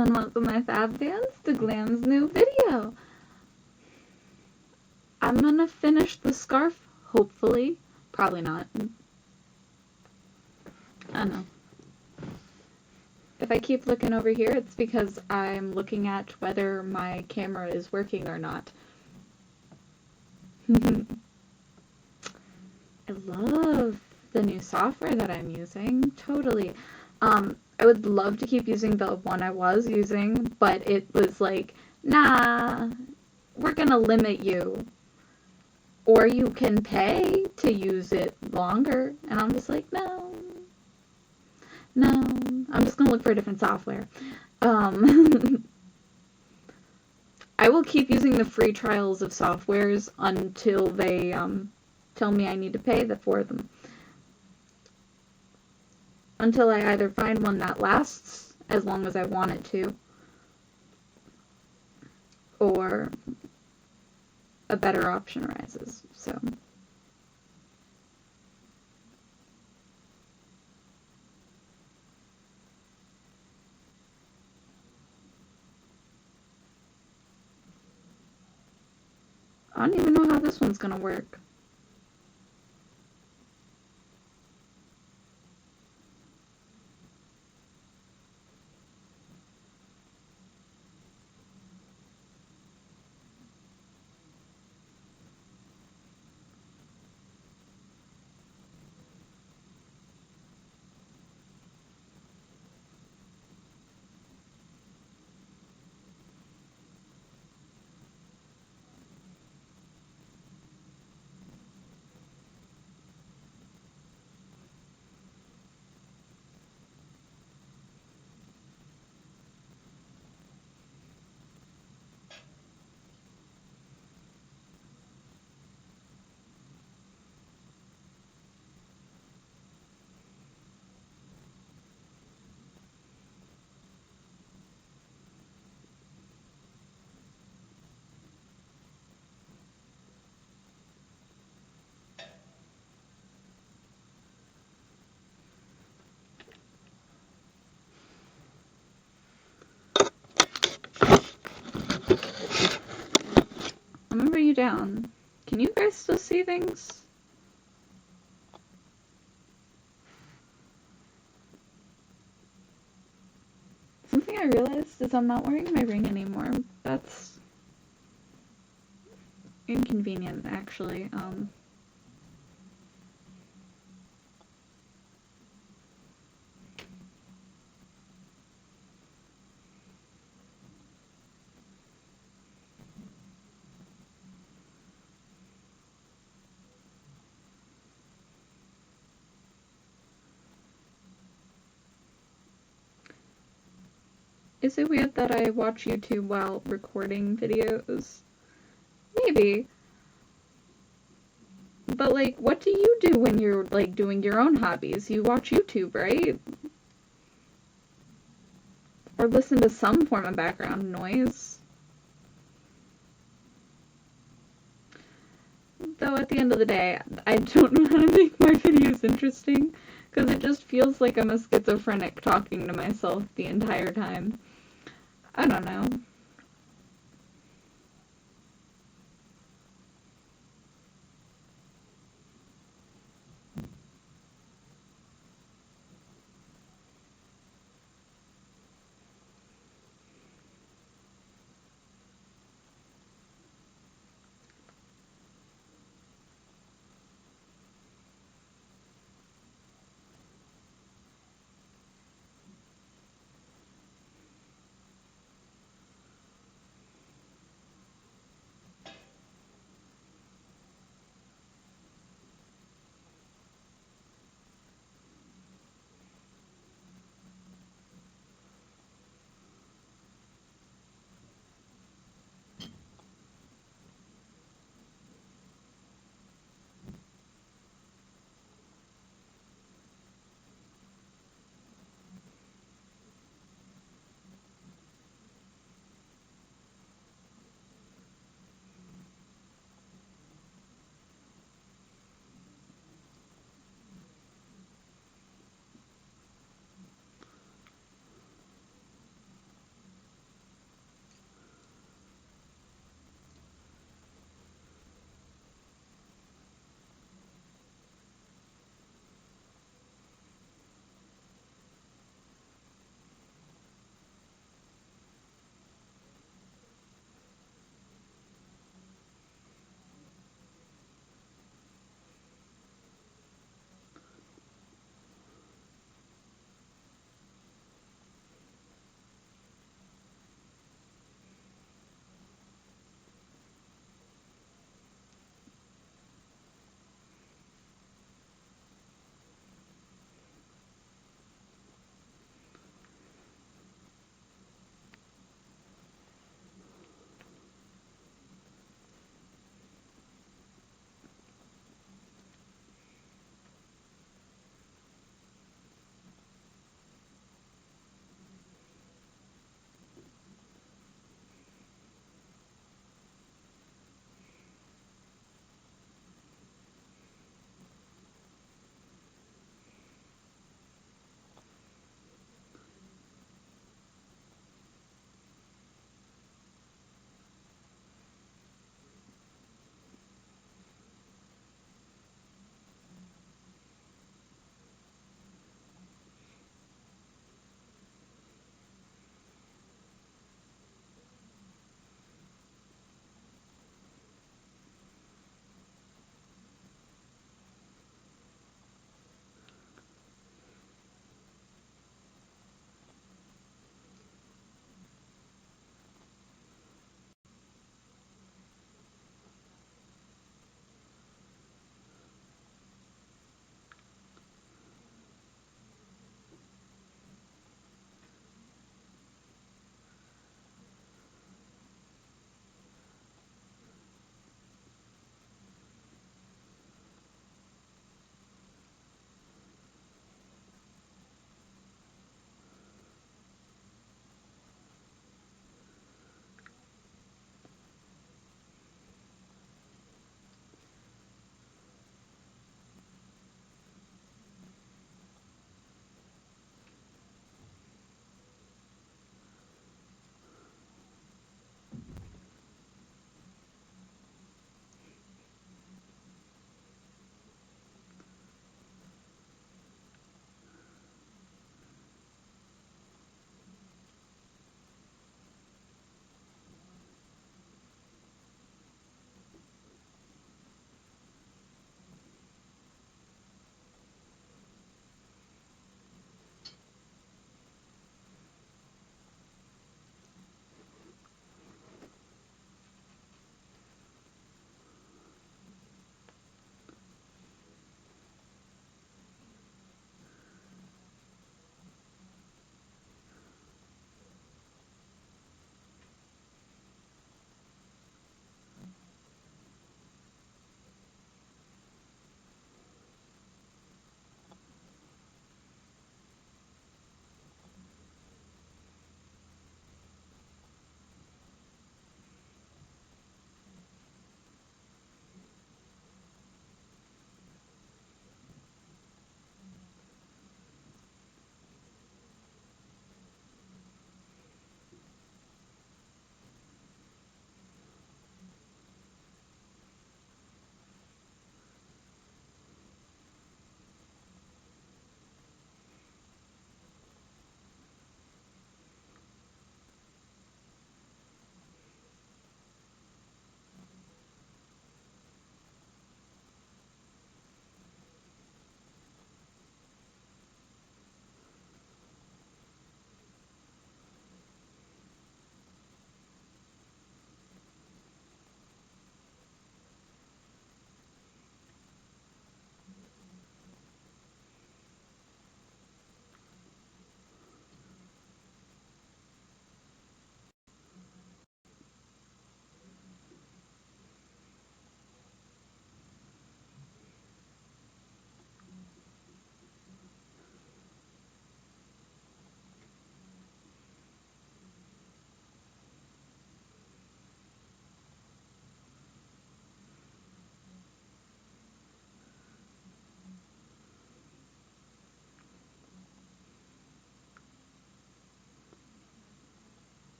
and welcome my fab fans to Glam's new video. I'm gonna finish the scarf, hopefully. Probably not. I don't know. If I keep looking over here, it's because I'm looking at whether my camera is working or not. I love the new software that I'm using. Totally. I would love to keep using the one I was using, but it was like, nah, we're gonna limit you. Or you can pay to use it longer. And I'm just like, no, I'm just gonna look for a different software. I will keep using the free trials of softwares until they tell me I need to pay for them. Until I either find one that lasts as long as I want it to, or a better option arises. So I don't even know how this one's gonna work. I'm gonna bring you down. Can you guys still see things? Something I realized is I'm not wearing my ring anymore. That's inconvenient, actually. Is it weird that I watch YouTube while recording videos? Maybe. But, like, what do you do when you're, like, doing your own hobbies? You watch YouTube, right? Or listen to some form of background noise. Though, at the end of the day, I don't know how to make my videos interesting, because it just feels like I'm a schizophrenic talking to myself the entire time. I don't know.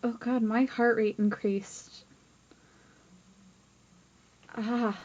Oh god, my heart rate increased. Ah.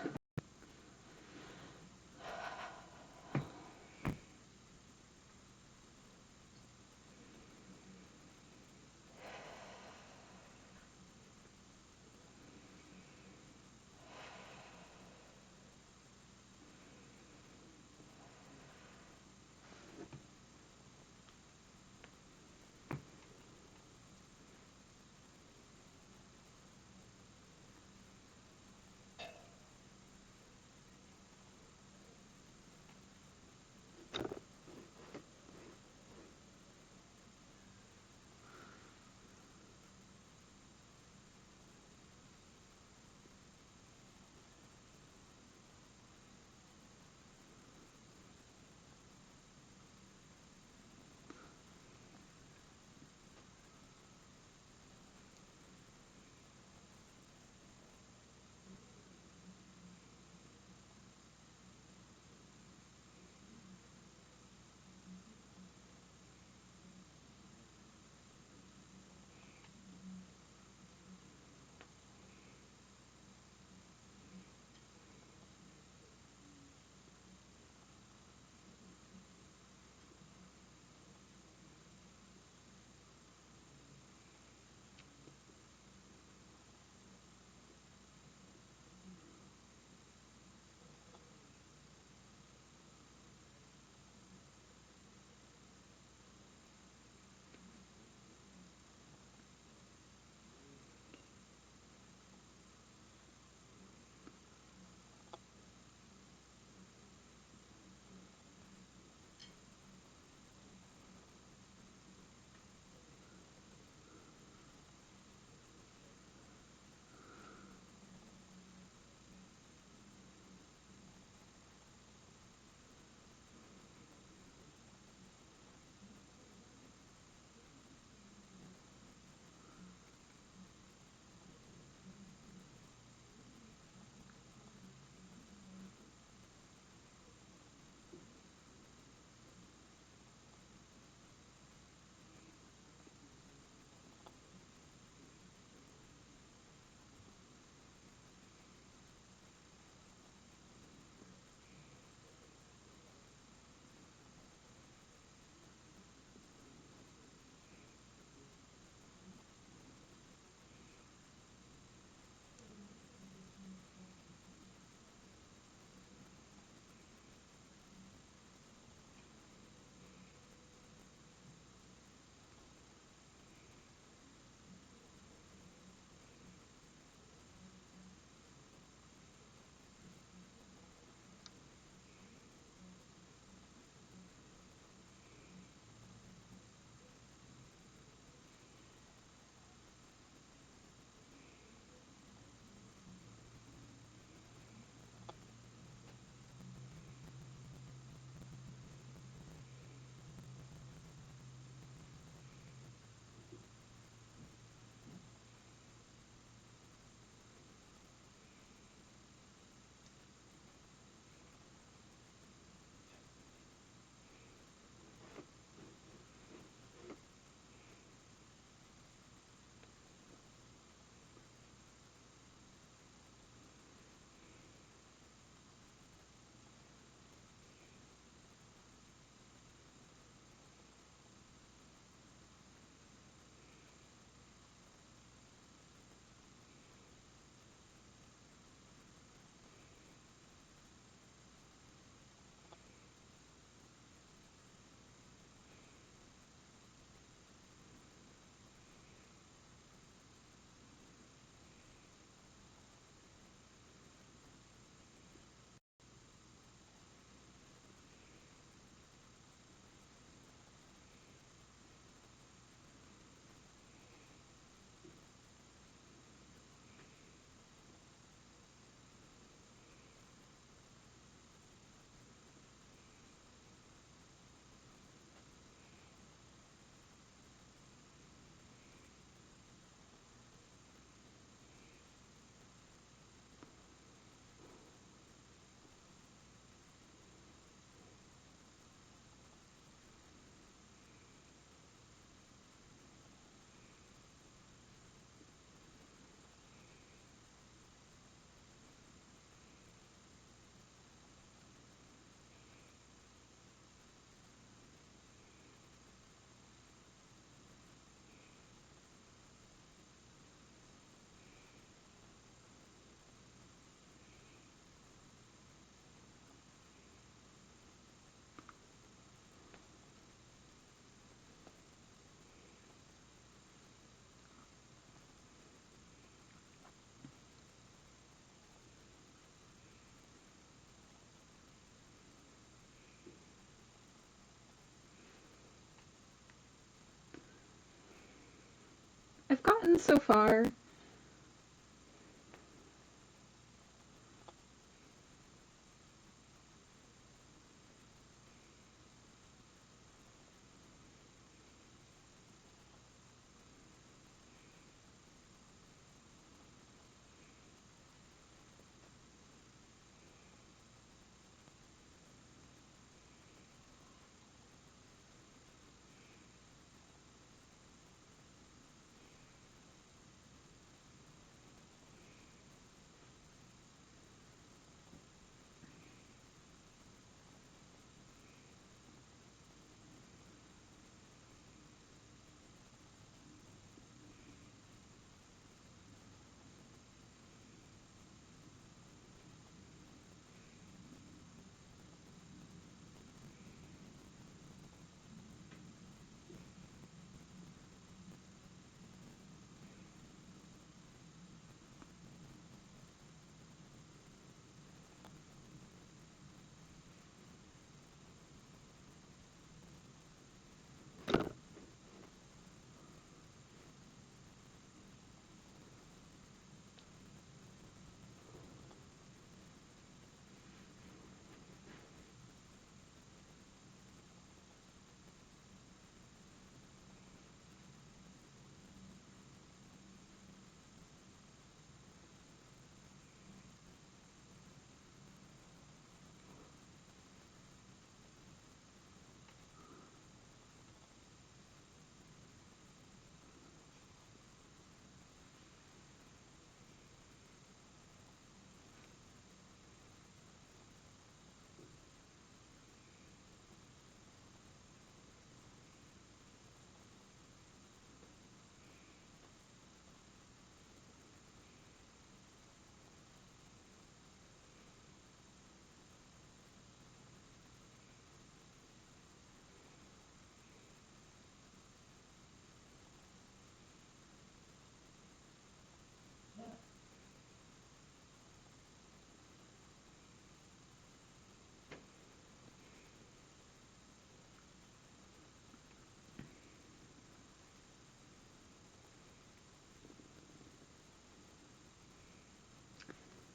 I've gotten so far.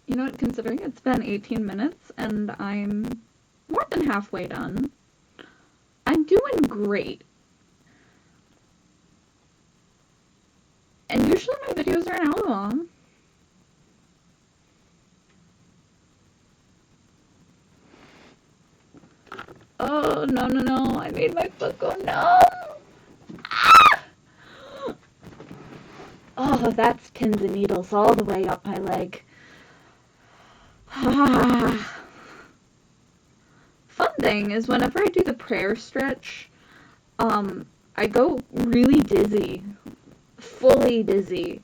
You know what, considering it's been 18 minutes and I'm more than halfway done, I'm doing great. And usually my videos are an hour long. Oh, no, no, no, I made my foot go numb. Ah! Oh, that's pins and needles all the way up my leg. Fun thing is whenever I do the prayer stretch, I go really dizzy. Fully dizzy.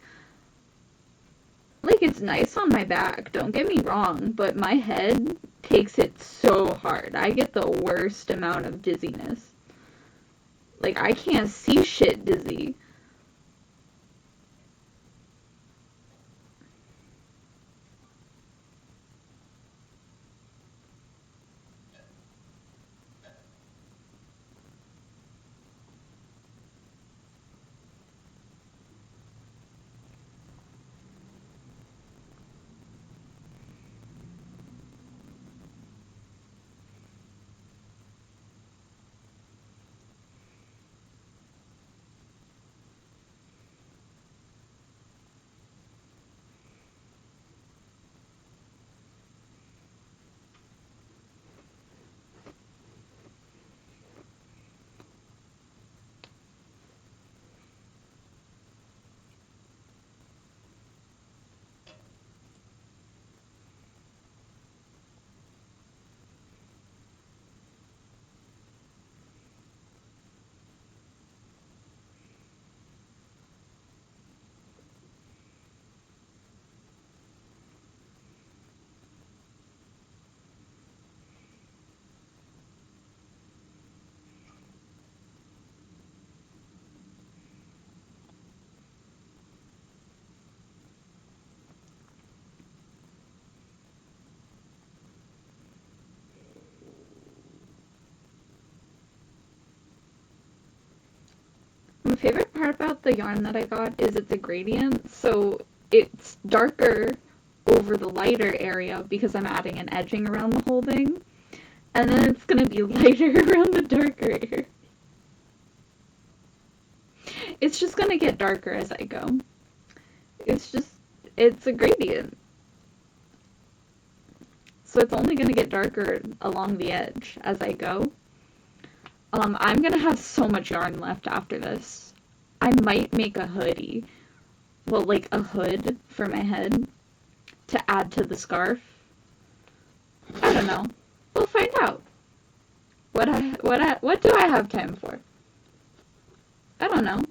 Like, it's nice on my back, don't get me wrong, but my head takes it so hard. I get the worst amount of dizziness. Like, I can't see shit dizzy. favorite part about the yarn that I got is it's a gradient, so it's darker over the lighter area because I'm adding an edging around the whole thing, and then it's gonna be lighter around the darker area. It's just gonna get darker as I go. It's a gradient. So it's only gonna get darker along the edge as I go. I'm gonna have so much yarn left after this. I might make a hoodie. Well, like a hood for my head to add to the scarf. I don't know. We'll find out. What do I have time for? I don't know.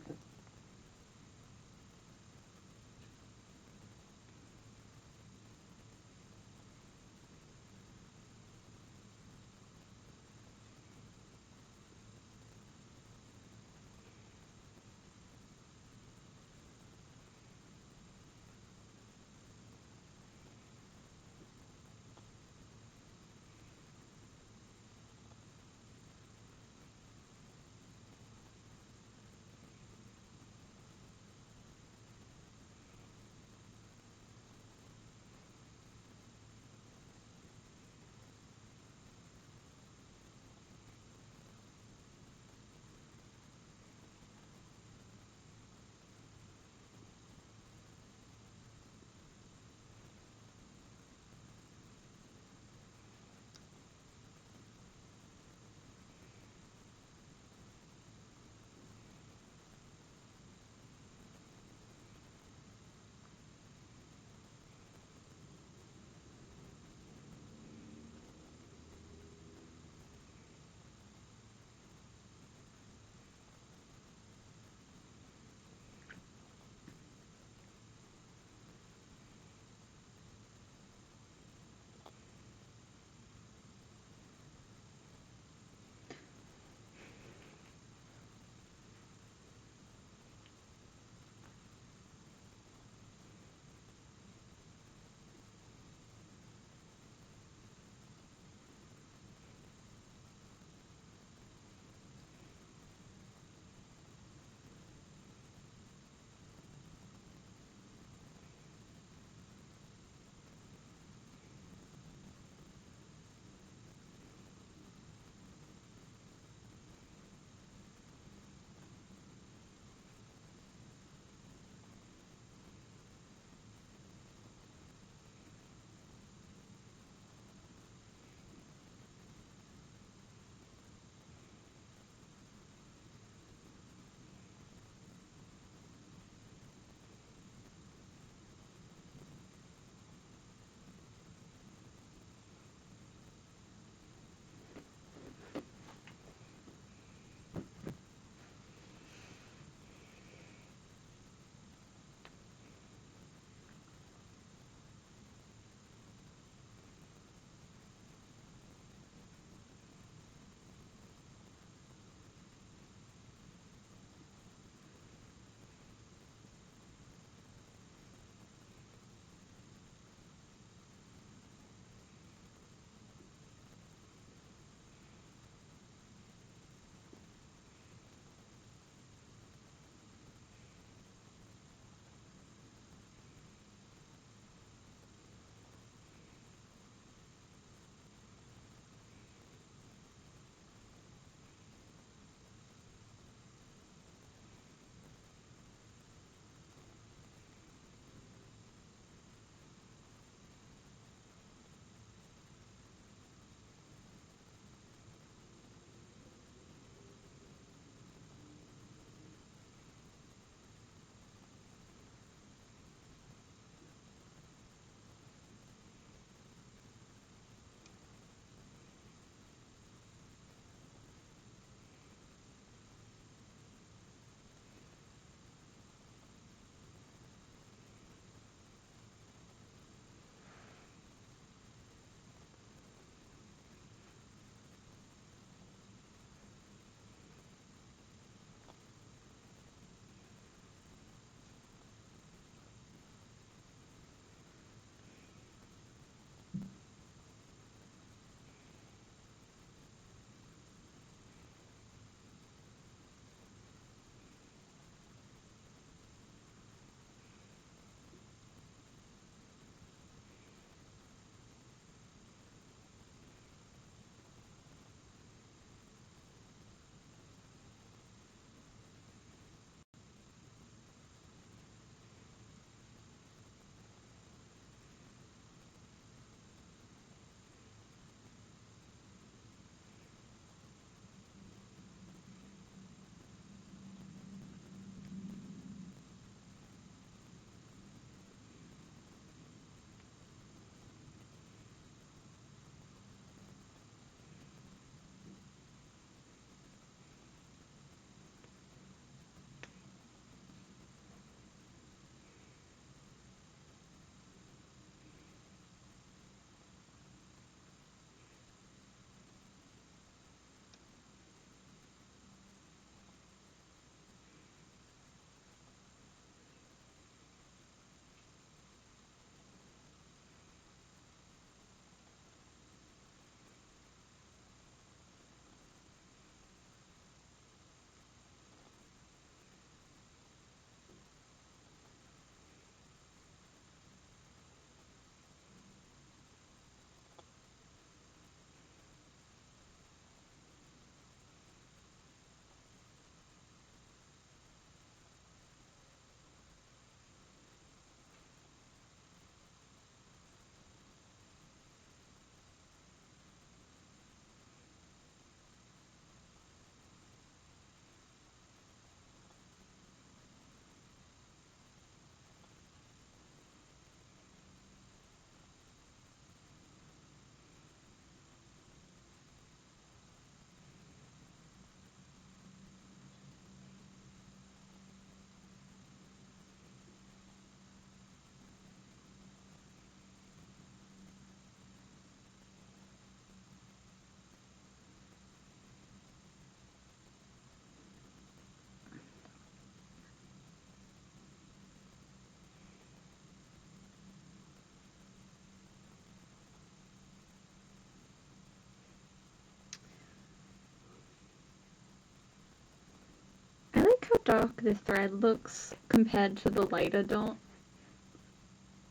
how dark the thread looks compared to the lighter dot.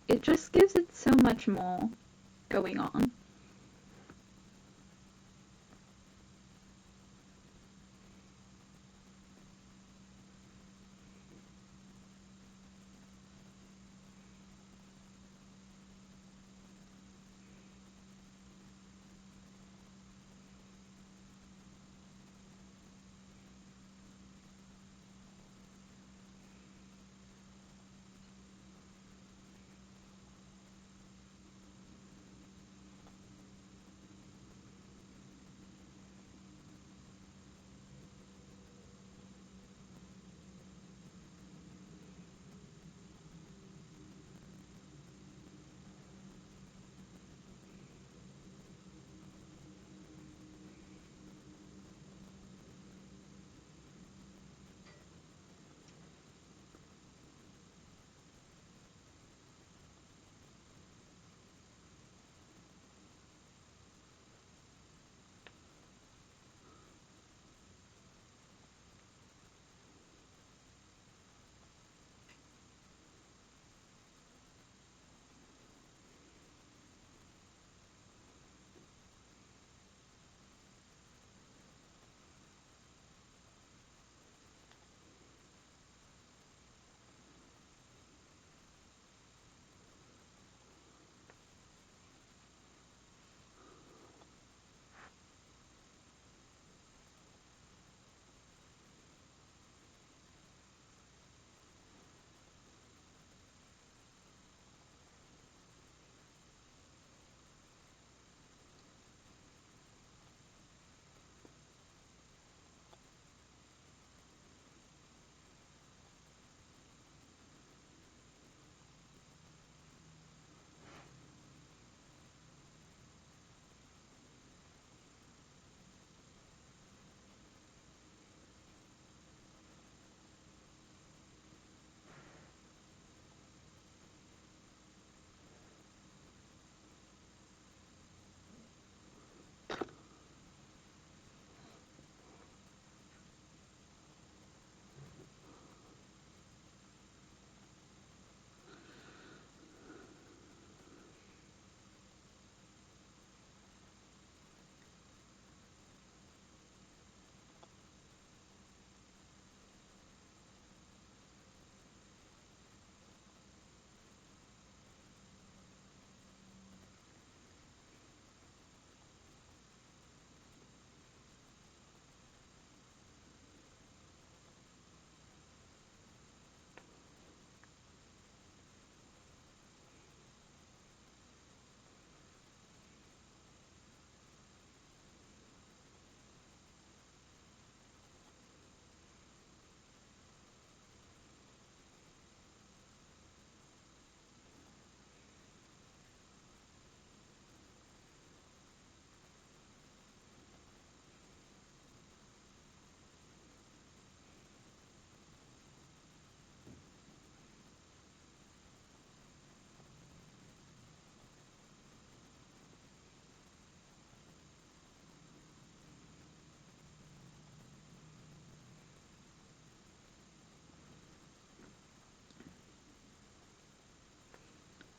It just gives it so much more going on.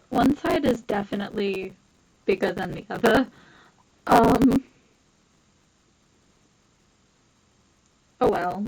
One side is definitely bigger than the other. Um, oh well.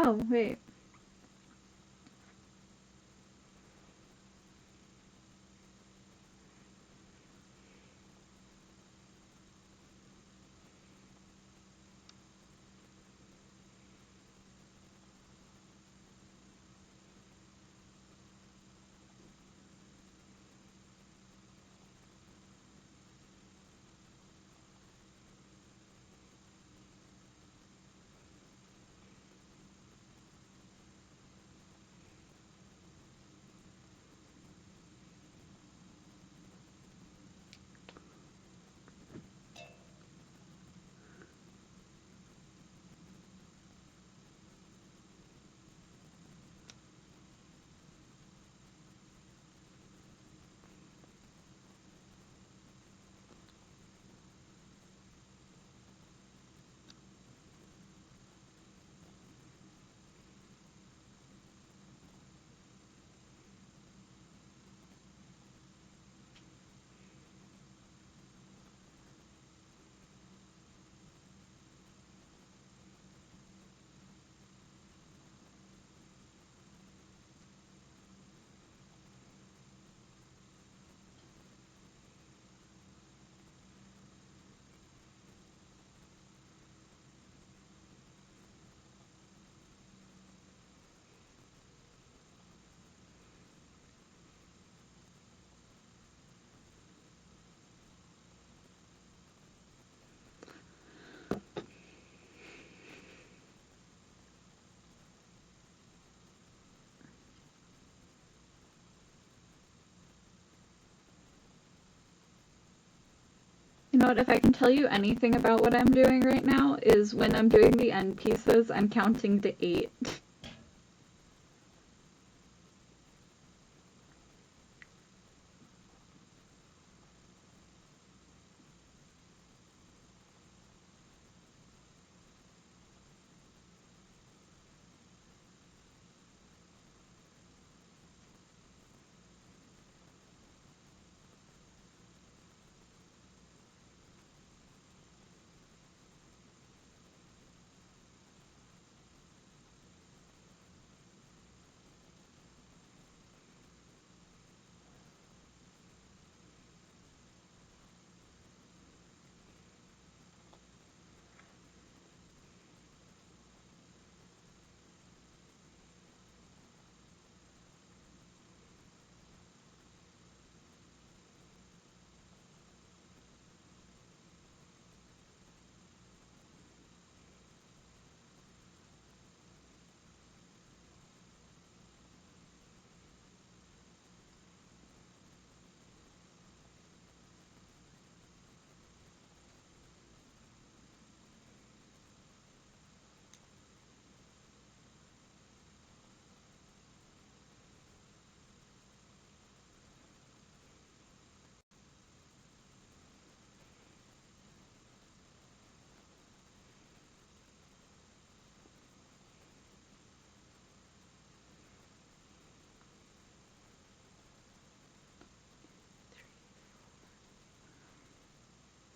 Oh, wait. You know what, if I can tell you anything about what I'm doing right now, is when I'm doing the end pieces, I'm counting to 8.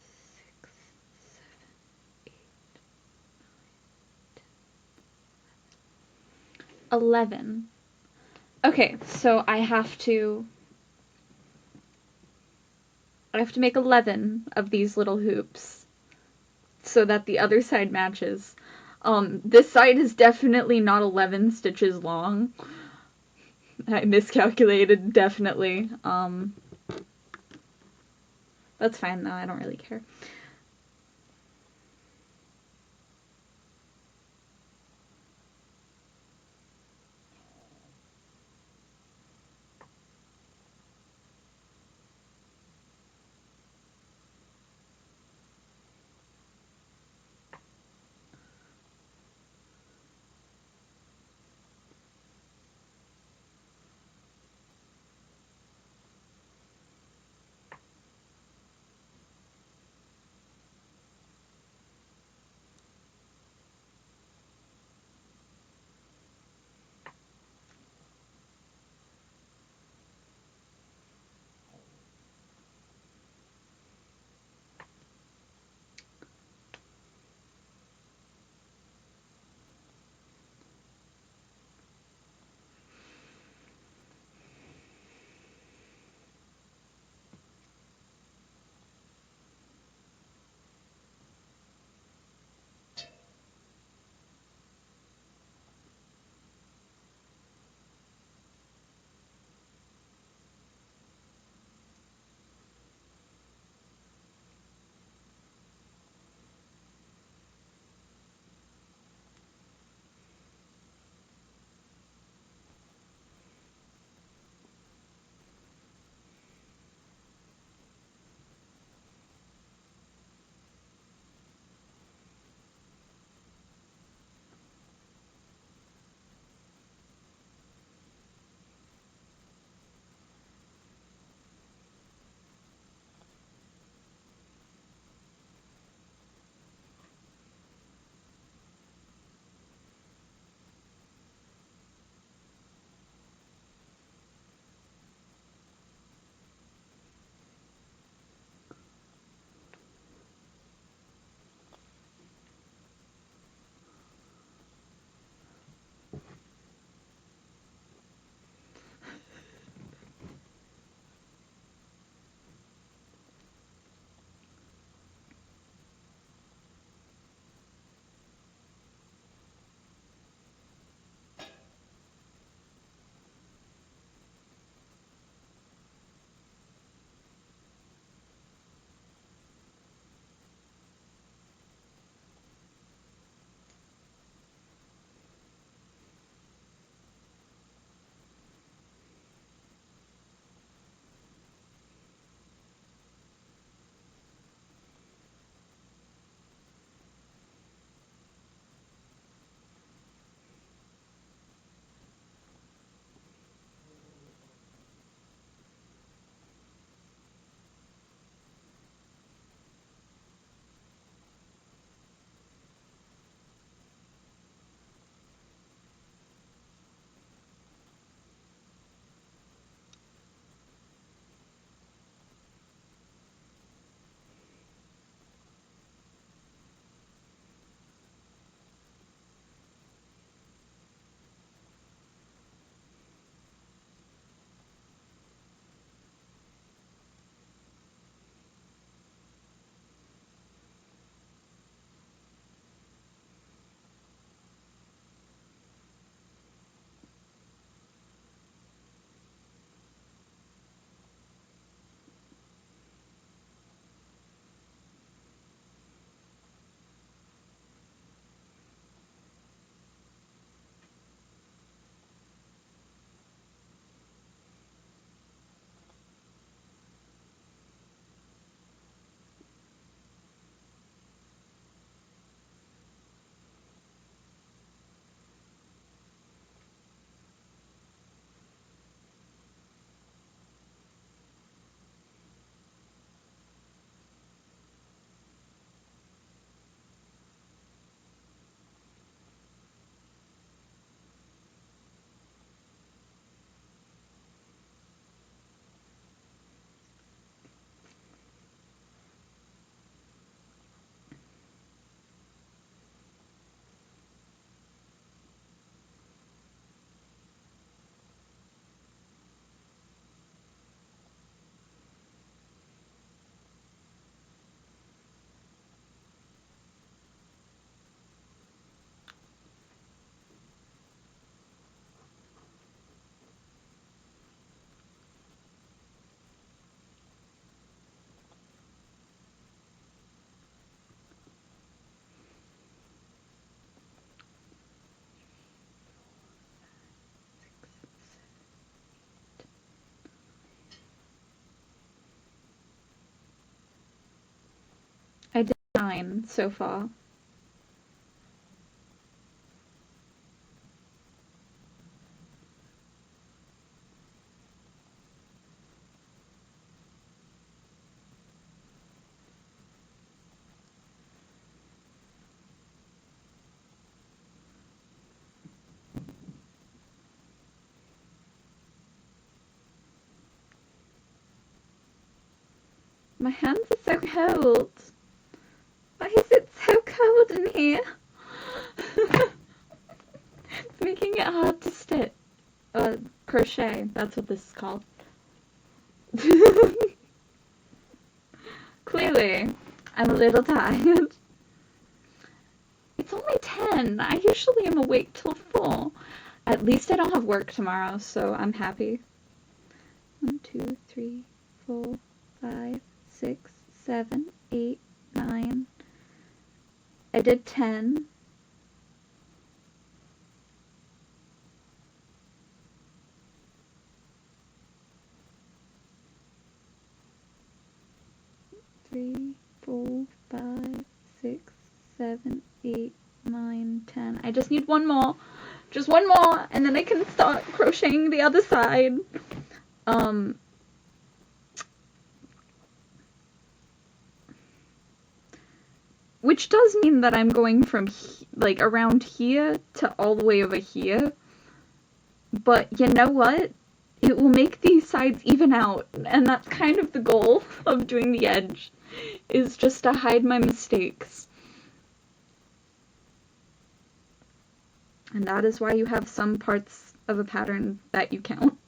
Six, 11. Okay, so I have to make 11 of these little hoops so that the other side matches. This side is definitely not 11 stitches long. I miscalculated, definitely. That's fine though, I don't really care. 9 so far. My hands are so cold. Why is it so cold in here? It's making it hard to stitch. Crochet, that's what this is called. Clearly, I'm a little tired. It's only 10. I usually am awake till 4. At least I don't have work tomorrow, so I'm happy. 1, 2, 3, 4, 5, 6, 7, 8, 9. I did 10. Three, 4, 5, 6, 7, 8, 9, 10. I just need one more. Just one more, and then I can start crocheting the other side. Which does mean that I'm going from like around here to all the way over here. But you know what? It will make these sides even out, and that's kind of the goal of doing the edge, is just to hide my mistakes. And that is why you have some parts of a pattern that you count.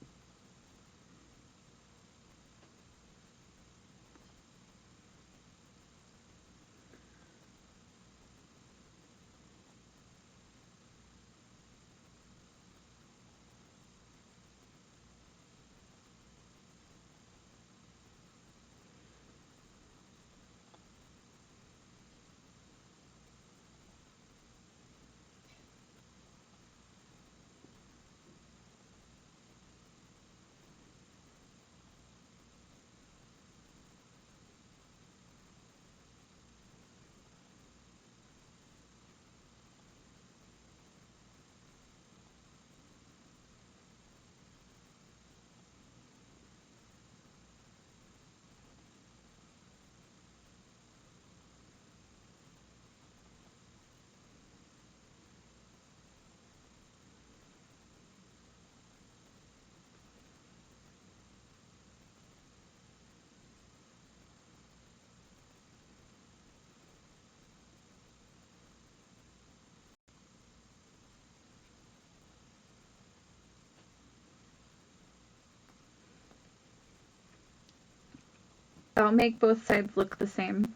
I'll make both sides look the same.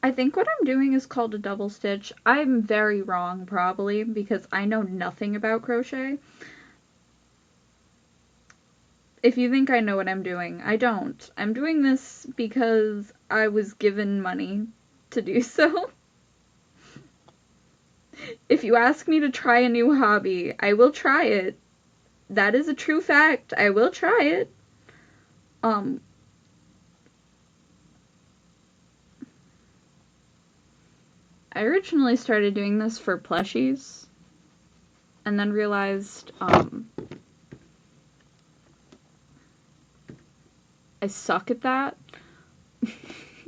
I think what I'm doing is called a double stitch. I'm very wrong, probably, because I know nothing about crochet. If you think I know what I'm doing, I don't. I'm doing this because I was given money to do so. If you ask me to try a new hobby, I will try it. That is a true fact. I will try it. Um, I originally started doing this for plushies, and then realized, I suck at that.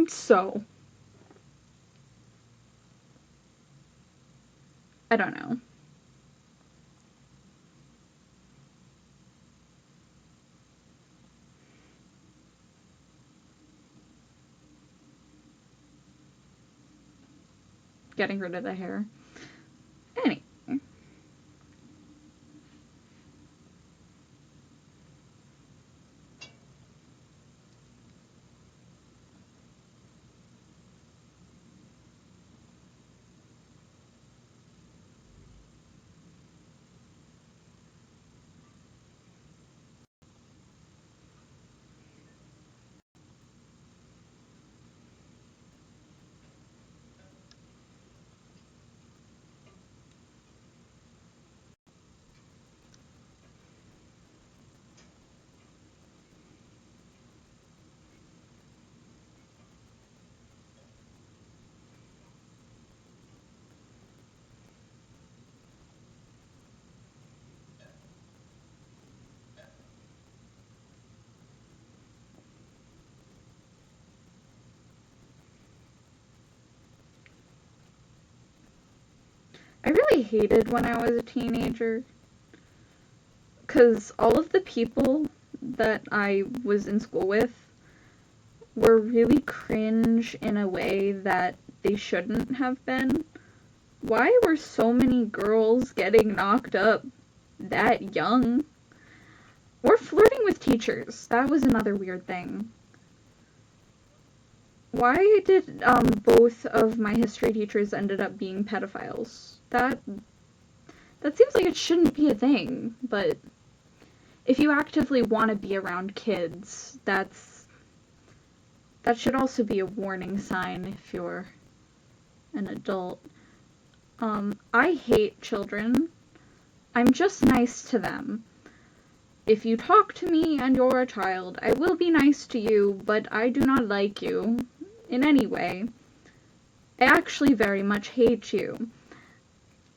So, I don't know. Getting rid of the hair. Anyway. I really hated when I was a teenager, because all of the people that I was in school with were really cringe in a way that they shouldn't have been. Why were so many girls getting knocked up that young? Or flirting with teachers. That was another weird thing. Why did both of my history teachers ended up being pedophiles? That seems like it shouldn't be a thing, but if you actively want to be around kids, that should also be a warning sign if you're an adult. I hate children. I'm just nice to them. If you talk to me and you're a child, I will be nice to you, but I do not like you in any way. I actually very much hate you.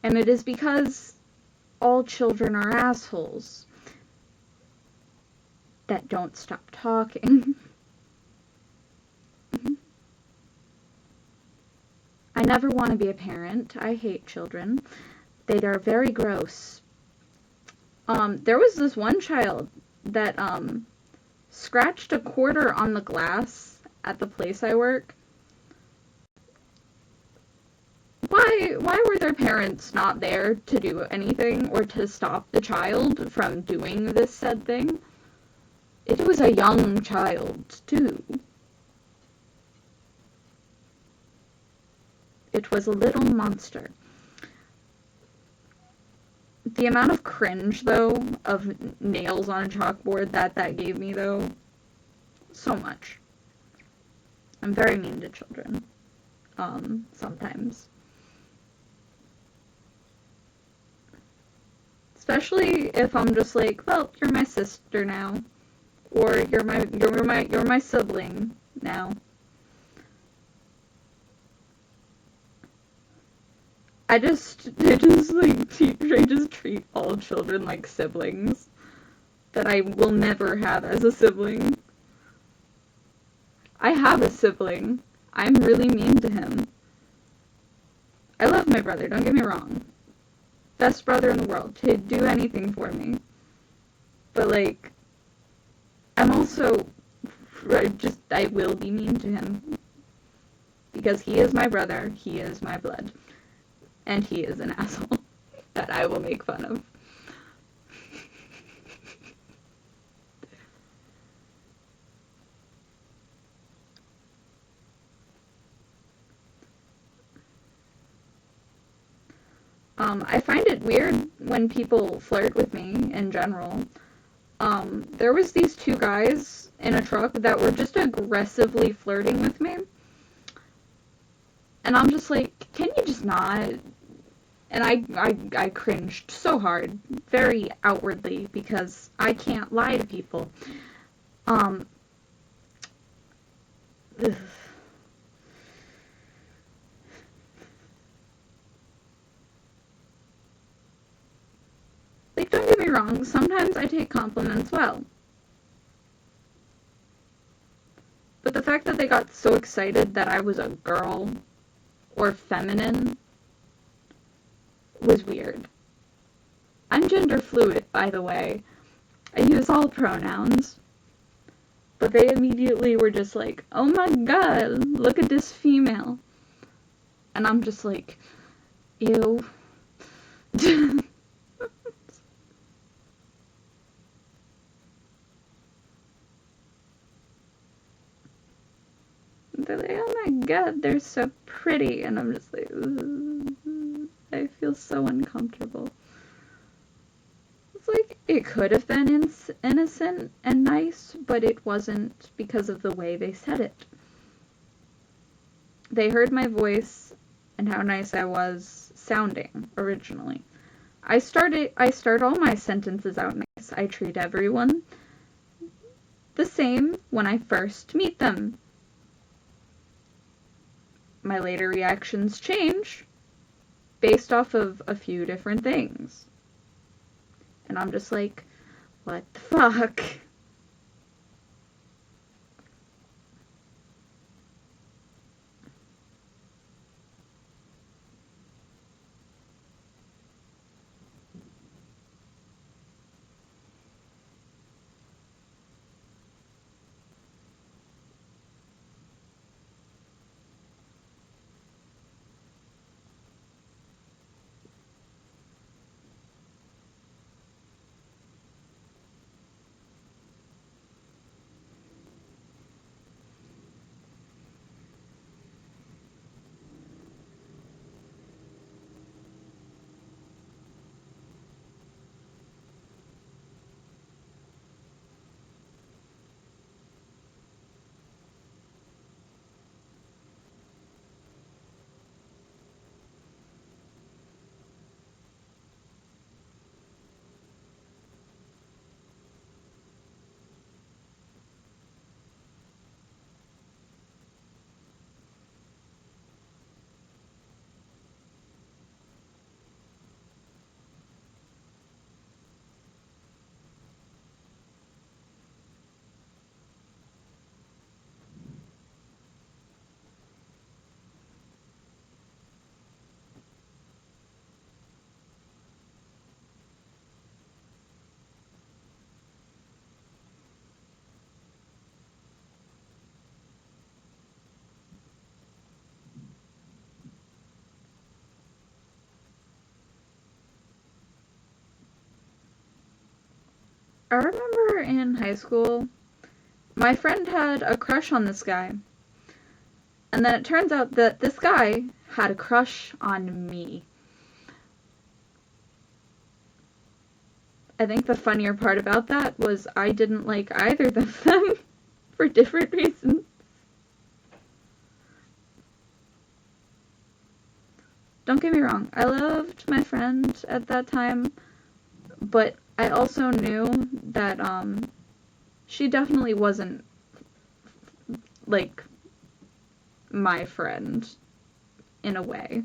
And it is because all children are assholes that don't stop talking. I never want to be a parent. I hate children. They are very gross. There was this one child that scratched a quarter on the glass at the place I work. Why were their parents not there to do anything or to stop the child from doing this said thing? It was a young child, too. It was a little monster. The amount of cringe, though, of nails on a chalkboard that gave me, though, so much. I'm very mean to children. Sometimes. Especially if I'm just like, well, you're my sister now. Or you're my sibling now. I just treat all children like siblings that I will never have as a sibling. I have a sibling. I'm really mean to him. I love my brother, don't get me wrong. Best brother in the world. He'd do anything for me. But, like, I'm also, I will be mean to him. Because he is my brother, he is my blood. And he is an asshole that I will make fun of. I find it weird when people flirt with me in general. There was these two guys in a truck that were just aggressively flirting with me. And I'm just like, can you just not? And I cringed so hard, very outwardly, because I can't lie to people. Um, ugh. Like, don't get me wrong, sometimes I take compliments well. But the fact that they got so excited that I was a girl or feminine was weird. I'm gender fluid, by the way. I use all pronouns. But they immediately were just like, oh my god, look at this female. And I'm just like, ew. They're like, oh my god, they're so pretty. And I'm just like, I feel so uncomfortable. It's like, it could have been innocent and nice, but it wasn't because of the way they said it. They heard my voice and how nice I was sounding originally. I start all my sentences out nice. I treat everyone the same when I first meet them. My later reactions change based off of a few different things. And I'm just like, what the fuck? I remember in high school, my friend had a crush on this guy. And then it turns out that this guy had a crush on me. I think the funnier part about that was I didn't like either of them for different reasons. Don't get me wrong, I loved my friend at that time, but I also knew that she definitely wasn't like my friend in a way.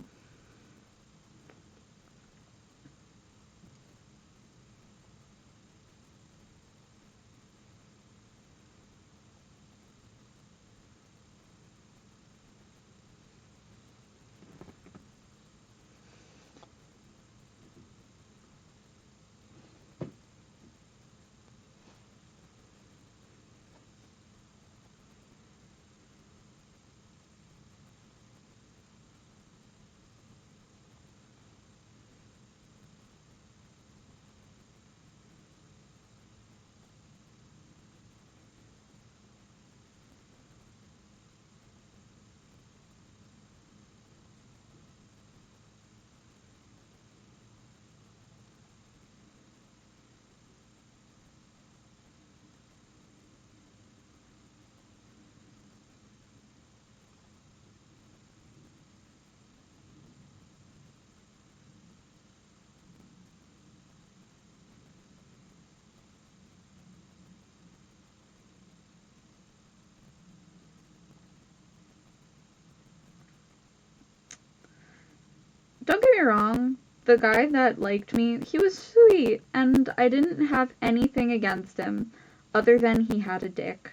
don't get me wrong, the guy that liked me, he was sweet, and I didn't have anything against him other than he had a dick.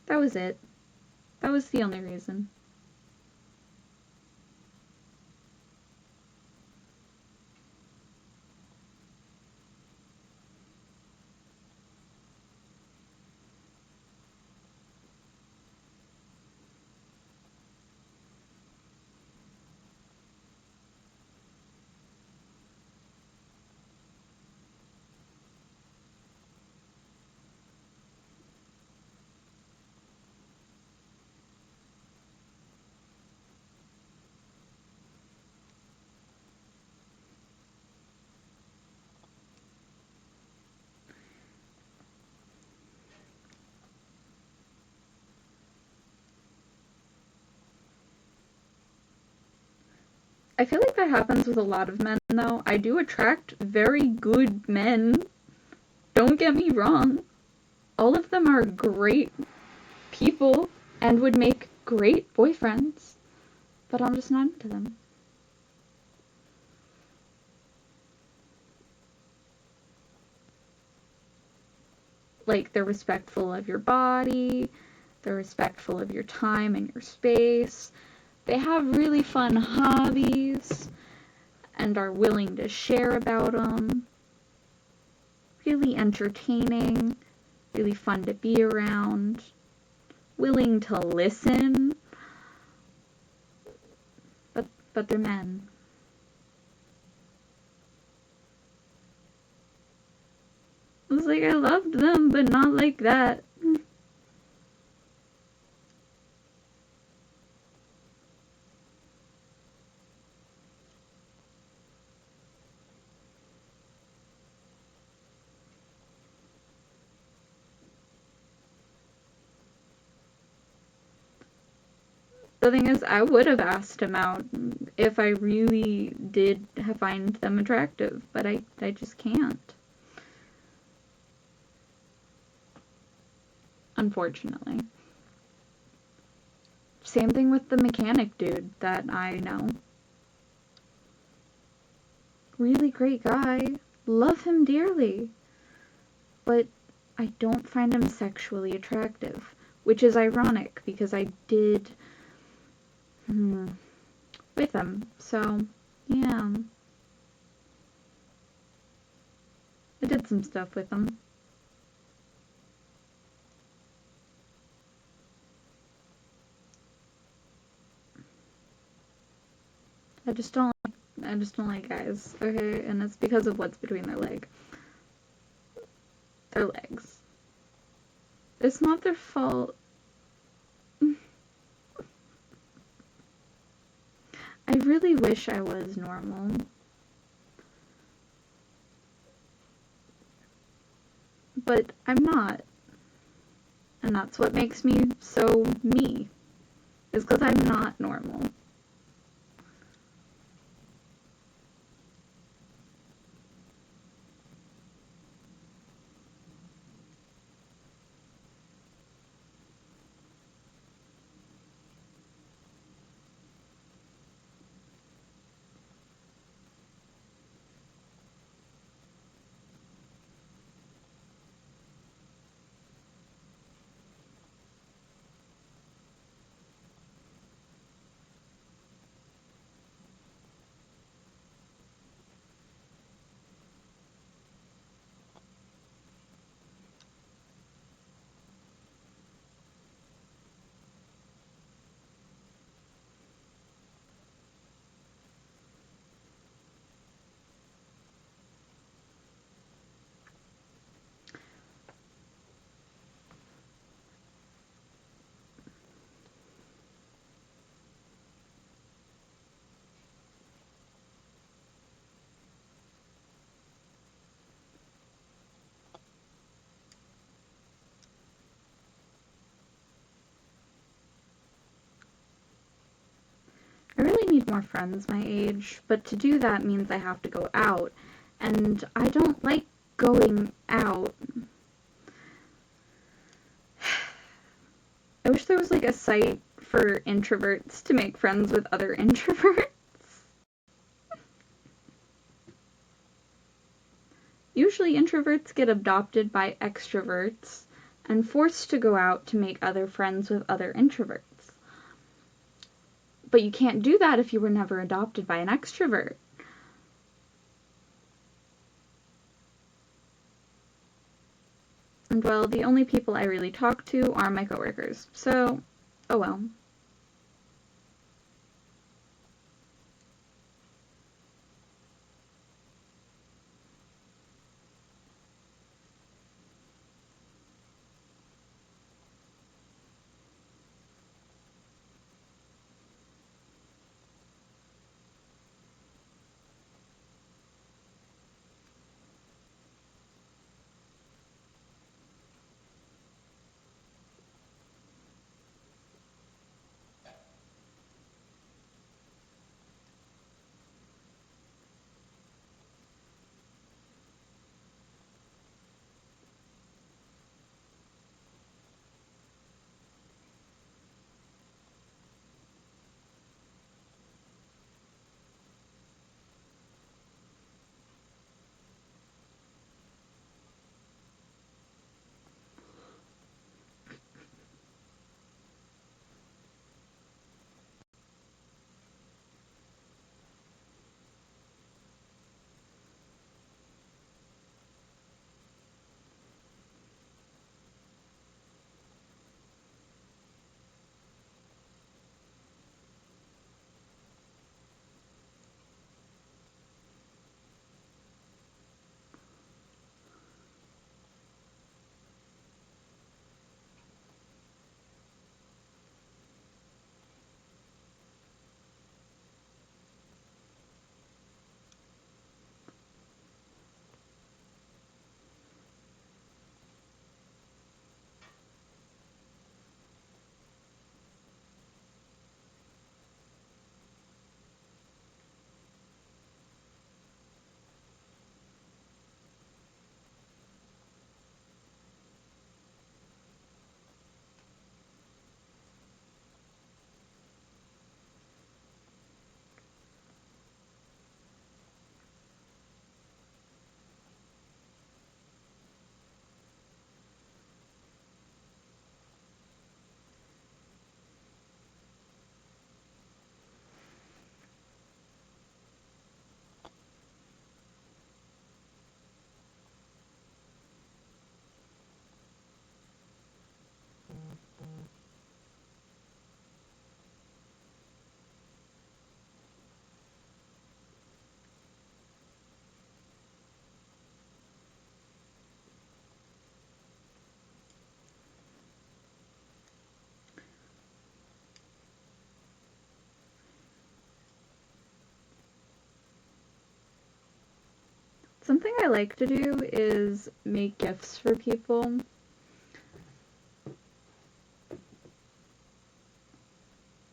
That was it. That was the only reason. I feel like that happens with a lot of men, though. I do attract very good men. Don't get me wrong. All of them are great people and would make great boyfriends, but I'm just not into them. Like, they're respectful of your body, they're respectful of your time and your space, they have really fun hobbies, and are willing to share about them, really entertaining, really fun to be around, willing to listen, but they're men. I was like, I loved them, but not like that. The thing is, I would have asked him out if I really did find them attractive, but I just can't. Unfortunately. Same thing with the mechanic dude that I know. Really great guy. Love him dearly. But I don't find him sexually attractive. Which is ironic because I did with him. So, yeah. I did some stuff with him. I just don't like guys, okay? And it's because of what's between their legs. It's not their fault. I really wish I was normal. But I'm not. And that's what makes me so me. Is because I'm not normal. I really need more friends my age, but to do that means I have to go out. And I don't like going out. I wish there was like a site for introverts to make friends with other introverts. Usually introverts get adopted by extroverts and forced to go out to make other friends with other introverts. But you can't do that if you were never adopted by an extrovert. And well, the only people I really talk to are my coworkers, so oh well. Something I like to do is make gifts for people.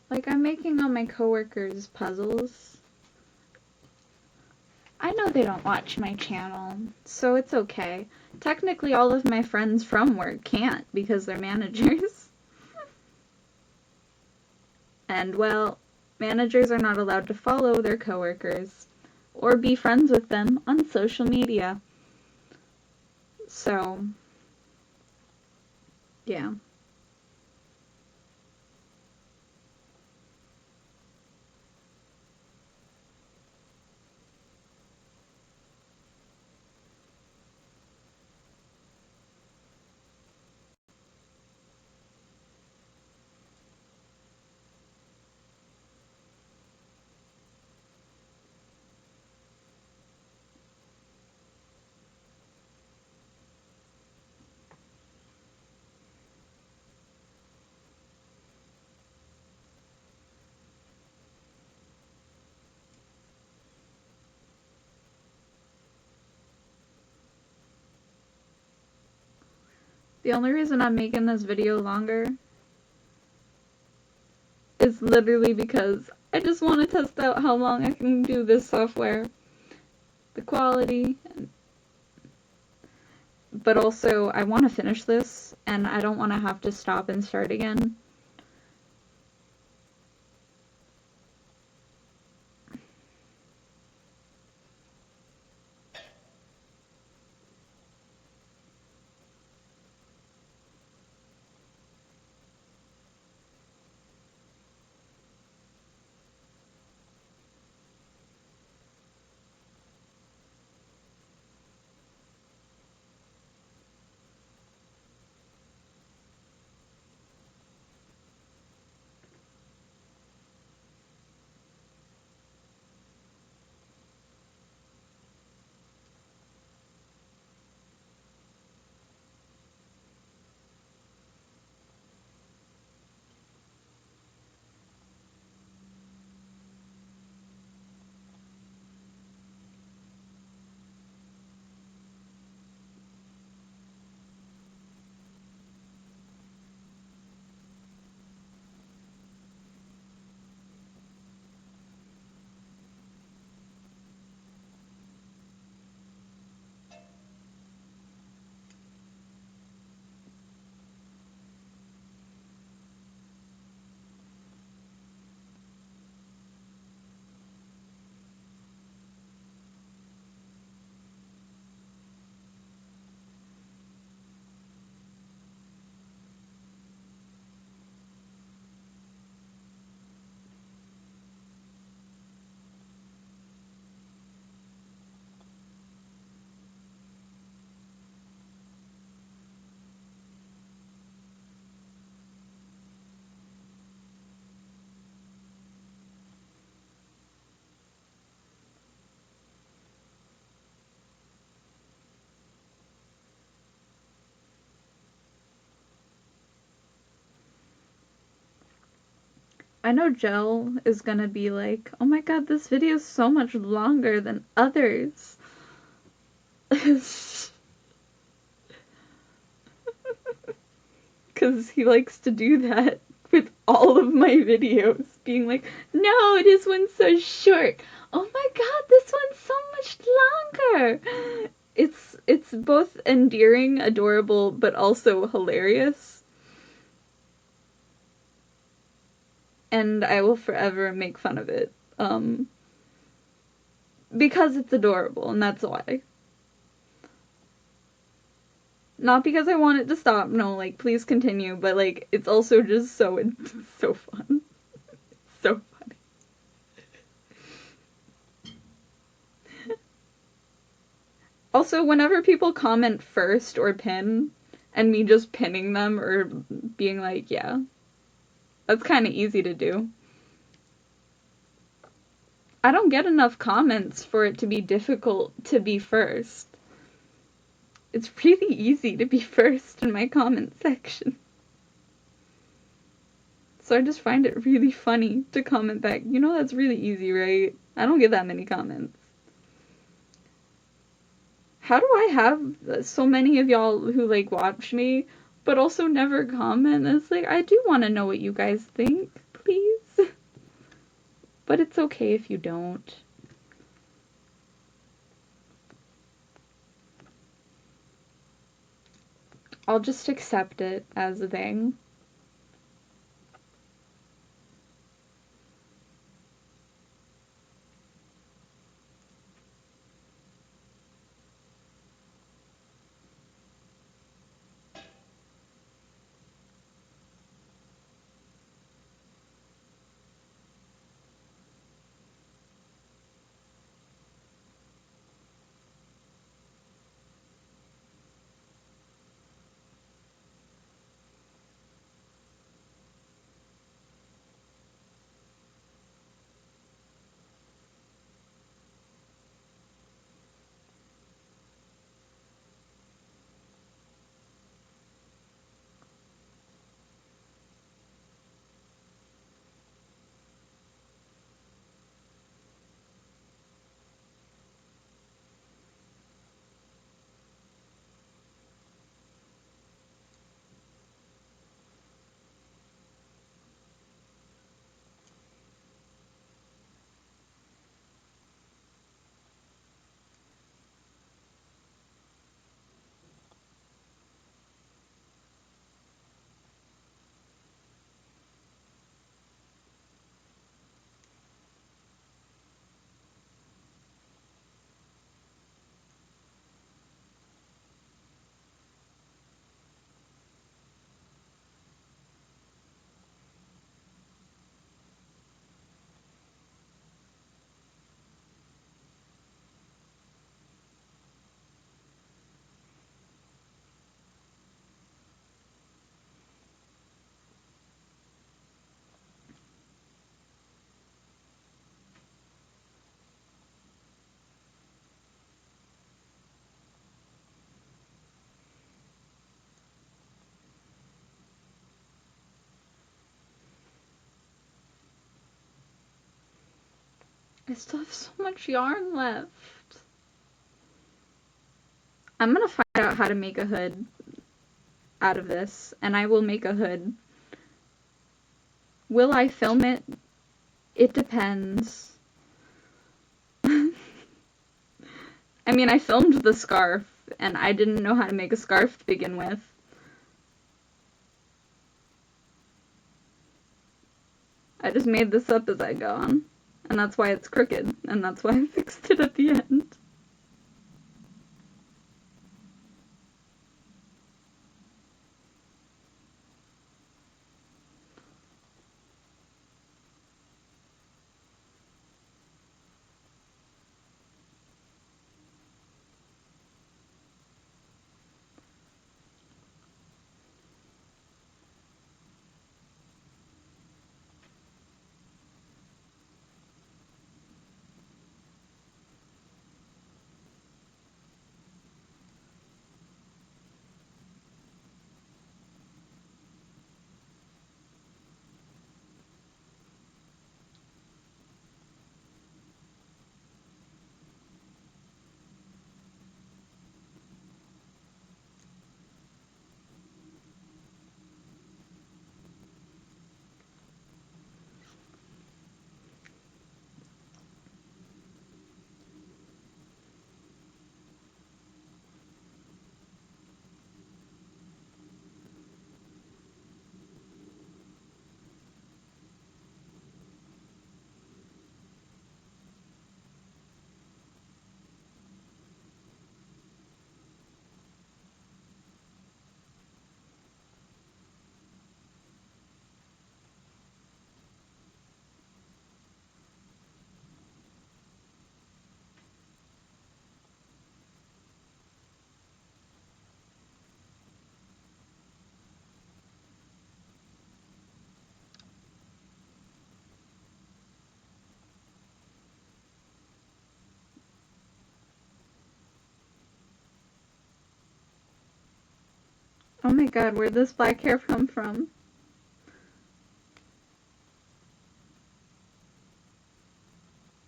Like, I'm making all my coworkers puzzles. I know they don't watch my channel, so it's okay. Technically, all of my friends from work can't because they're managers. And, well, managers are not allowed to follow their coworkers or be friends with them on social media. So, yeah. The only reason I'm making this video longer is literally because I just want to test out how long I can do this software, the quality, but also I want to finish this and I don't want to have to stop and start again. I know Jill is gonna be like, oh my god, this video is so much longer than others. Because he likes to do that with all of my videos, being like, no, this one's so short. Oh my god, this one's so much longer. It's both endearing, adorable, but also hilarious. And I will forever make fun of it. Because it's adorable, and that's why. Not because I want it to stop, no, like, please continue, but, like, it's also just so fun. So funny. Also, whenever people comment first or pin, and me just pinning them or being like, yeah, that's kind of easy to do. I don't get enough comments for it to be difficult to be first. It's really easy to be first in my comment section. So I just find it really funny to comment back, you know, that's really easy, right? I don't get that many comments. How do I have so many of y'all who, like, watch me, but also never comment? It's like, I do want to know what you guys think, please. But it's okay if you don't. I'll just accept it as a thing. I still have so much yarn left. I'm gonna find out how to make a hood out of this, and I will make a hood. Will I film it? It depends. I mean, I filmed the scarf, and I didn't know how to make a scarf to begin with. I just made this up as I go on, and that's why it's crooked, and that's why I fixed it at the end. Oh my god, where'd this black hair come from?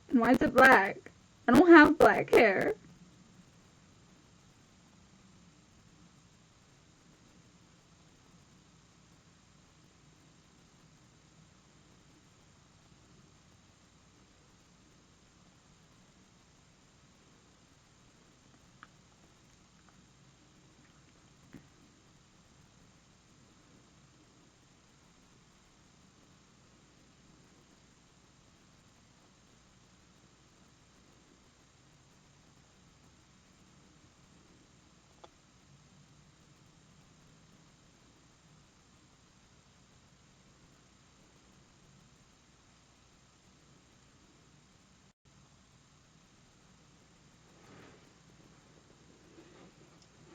And why is it black? I don't have black hair.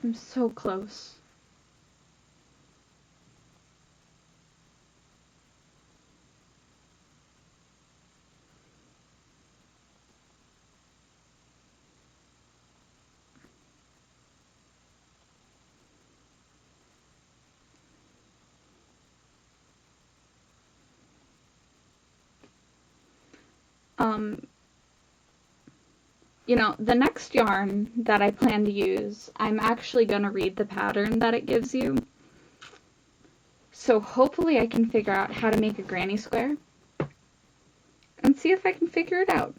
I'm so close. Um, the next yarn that I plan to use, I'm actually going to read the pattern that it gives you. So hopefully I can figure out how to make a granny square and see if I can figure it out.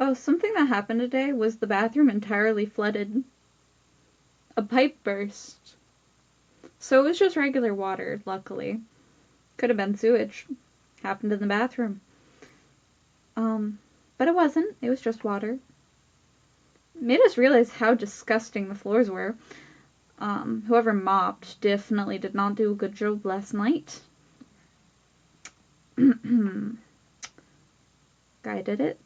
Oh, something that happened today was the bathroom entirely flooded. A pipe burst. So it was just regular water, luckily. Could have been sewage. Happened in the bathroom. But it wasn't. It was just water. Made us realize how disgusting the floors were. Whoever mopped definitely did not do a good job last night. Guy did it.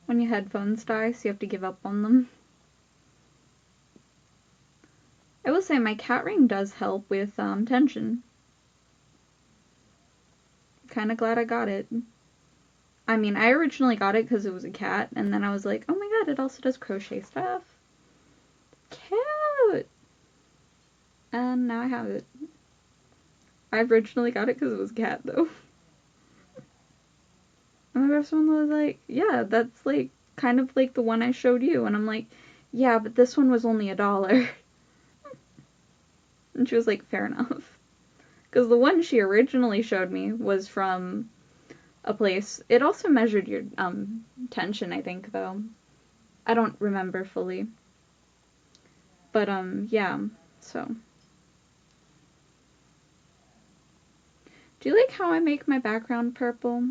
When your headphones die, so you have to give up on them. I will say my cat ring does help with tension. Kinda glad I got it. I mean, I originally got it because it was a cat, and then I was like, oh my god, it also does crochet stuff. Cute! And now I have it. I originally got it because it was a cat, though. And my best friend was like, yeah, that's like kind of like the one I showed you. And I'm like, yeah, but this one was only $1. And she was like, fair enough. Because the one she originally showed me was from a place. It also measured your tension, I think, though. I don't remember fully. But yeah. So, do you like how I make my background purple?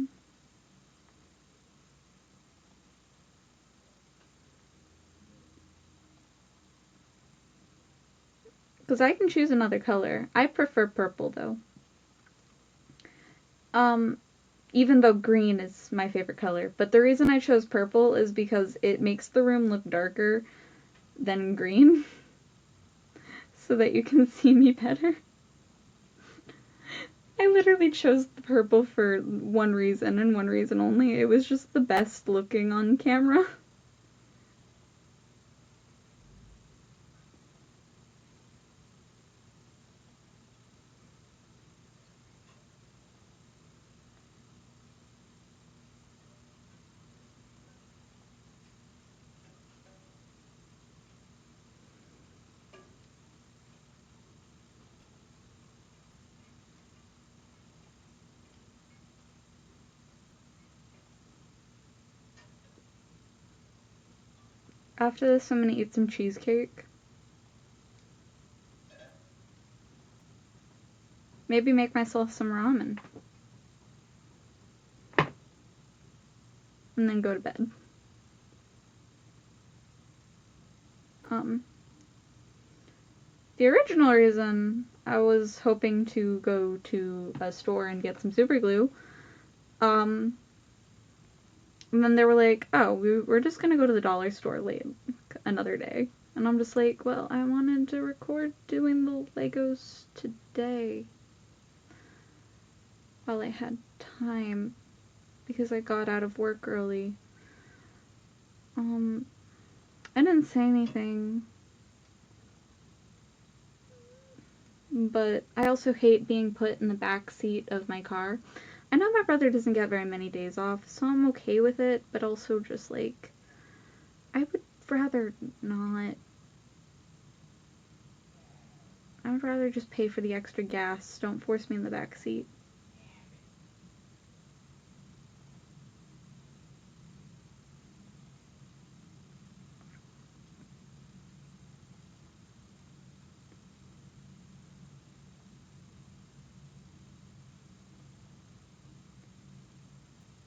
Because I can choose another color. I prefer purple, though. Um, even though green is my favorite color. But the reason I chose purple is because it makes the room look darker than green. So that you can see me better. I literally chose the purple for one reason and one reason only. It was just the best looking on camera. After this, I'm gonna eat some cheesecake. Maybe make myself some ramen. And then go to bed. The original reason I was hoping to go to a store and get some super glue, and then they were like, oh, we're just gonna go to the dollar store late another day. And I'm just like, well, I wanted to record doing the Legos today while I had time because I got out of work early. I didn't say anything, but I also hate being put in the back seat of my car. I know my brother doesn't get very many days off, so I'm okay with it, but also just like, I would rather not. I would rather just pay for the extra gas. Don't force me in the back seat.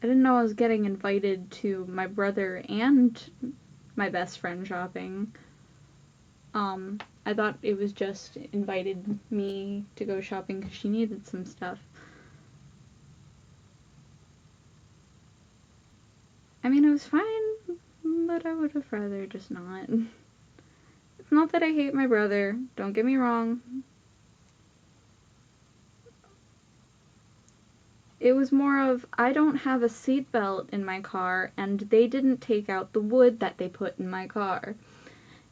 I didn't know I was getting invited to my brother and my best friend shopping. I thought it was just invited me to go shopping because she needed some stuff. I mean, it was fine, but I would have rather just not. It's not that I hate my brother, don't get me wrong. It was more of, I don't have a seatbelt in my car, and they didn't take out the wood that they put in my car.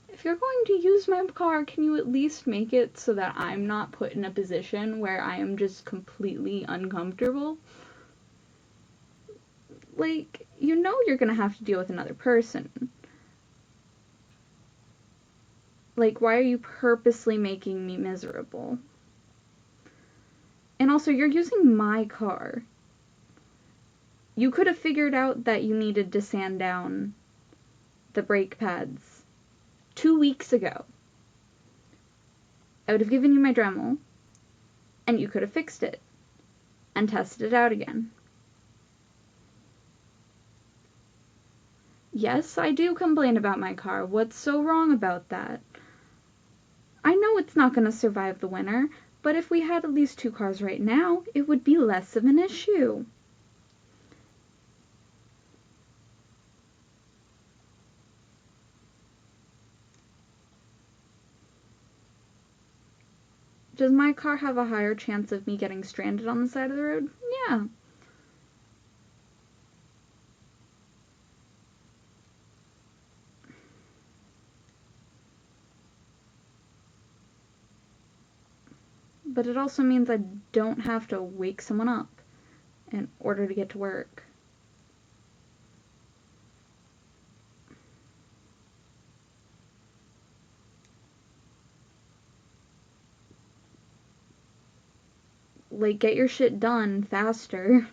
If you're going to use my car, can you at least make it so that I'm not put in a position where I am just completely uncomfortable? Like, you know you're gonna have to deal with another person. Like, why are you purposely making me miserable? And also, you're using my car. You could have figured out that you needed to sand down the brake pads 2 weeks ago. I would have given you my Dremel, and you could have fixed it and tested it out again. Yes, I do complain about my car. What's so wrong about that? I know it's not going to survive the winter, but if we had at least 2 cars right now, it would be less of an issue. Does my car have a higher chance of me getting stranded on the side of the road? Yeah. But it also means I don't have to wake someone up in order to get to work. Like, get your shit done faster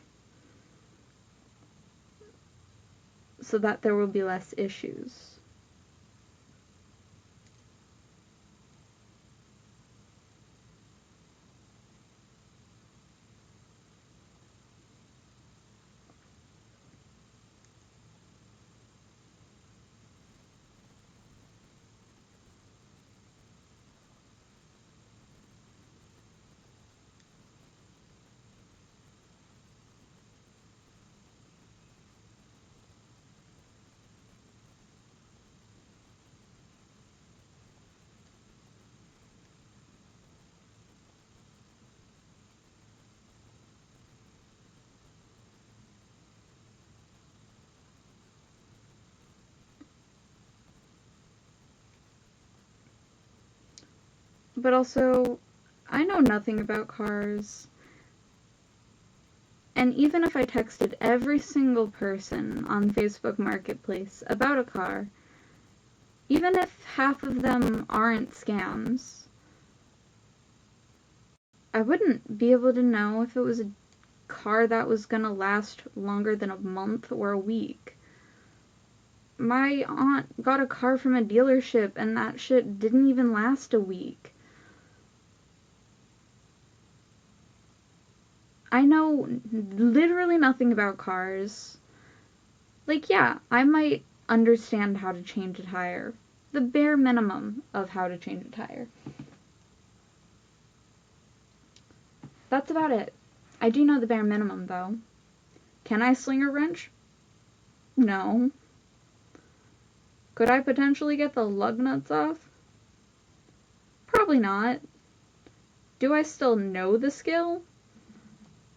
so that there will be less issues. But also, I know nothing about cars. And even if I texted every single person on Facebook Marketplace about a car, even if half of them aren't scams, I wouldn't be able to know if it was a car that was gonna last longer than a month or a week. My aunt got a car from a dealership and that shit didn't even last a week. I know literally nothing about cars. Like, yeah, I might understand how to change a tire. The bare minimum of how to change a tire. That's about it. I do know the bare minimum, though. Can I sling a wrench? No. Could I potentially get the lug nuts off? Probably not. Do I still know the skill?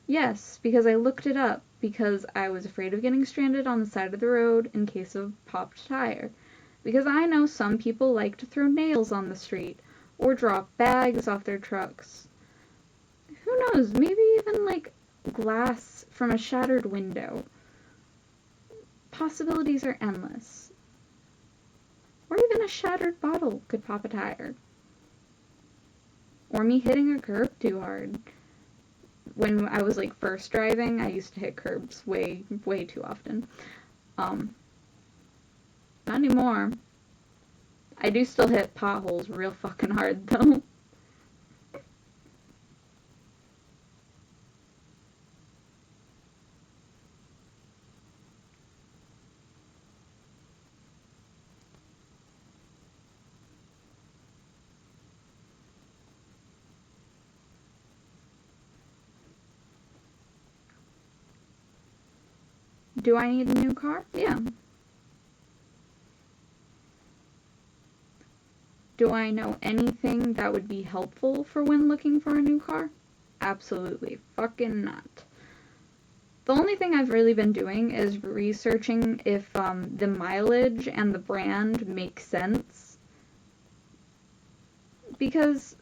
Yes, because I looked it up, because I was afraid of getting stranded on the side of the road in case of popped tire. Because I know some people like to throw nails on the street, or drop bags off their trucks. Who knows, maybe even like glass from a shattered window. Possibilities are endless. Or even a shattered bottle could pop a tire. Or me hitting a curb too hard. When I was like first driving, I used to hit curbs way too often. Not anymore. I do still hit potholes real fucking hard though. Do I need a new car? Yeah. Do I know anything that would be helpful for when looking for a new car? Absolutely fucking not. The only thing I've really been doing is researching if the mileage and the brand make sense, because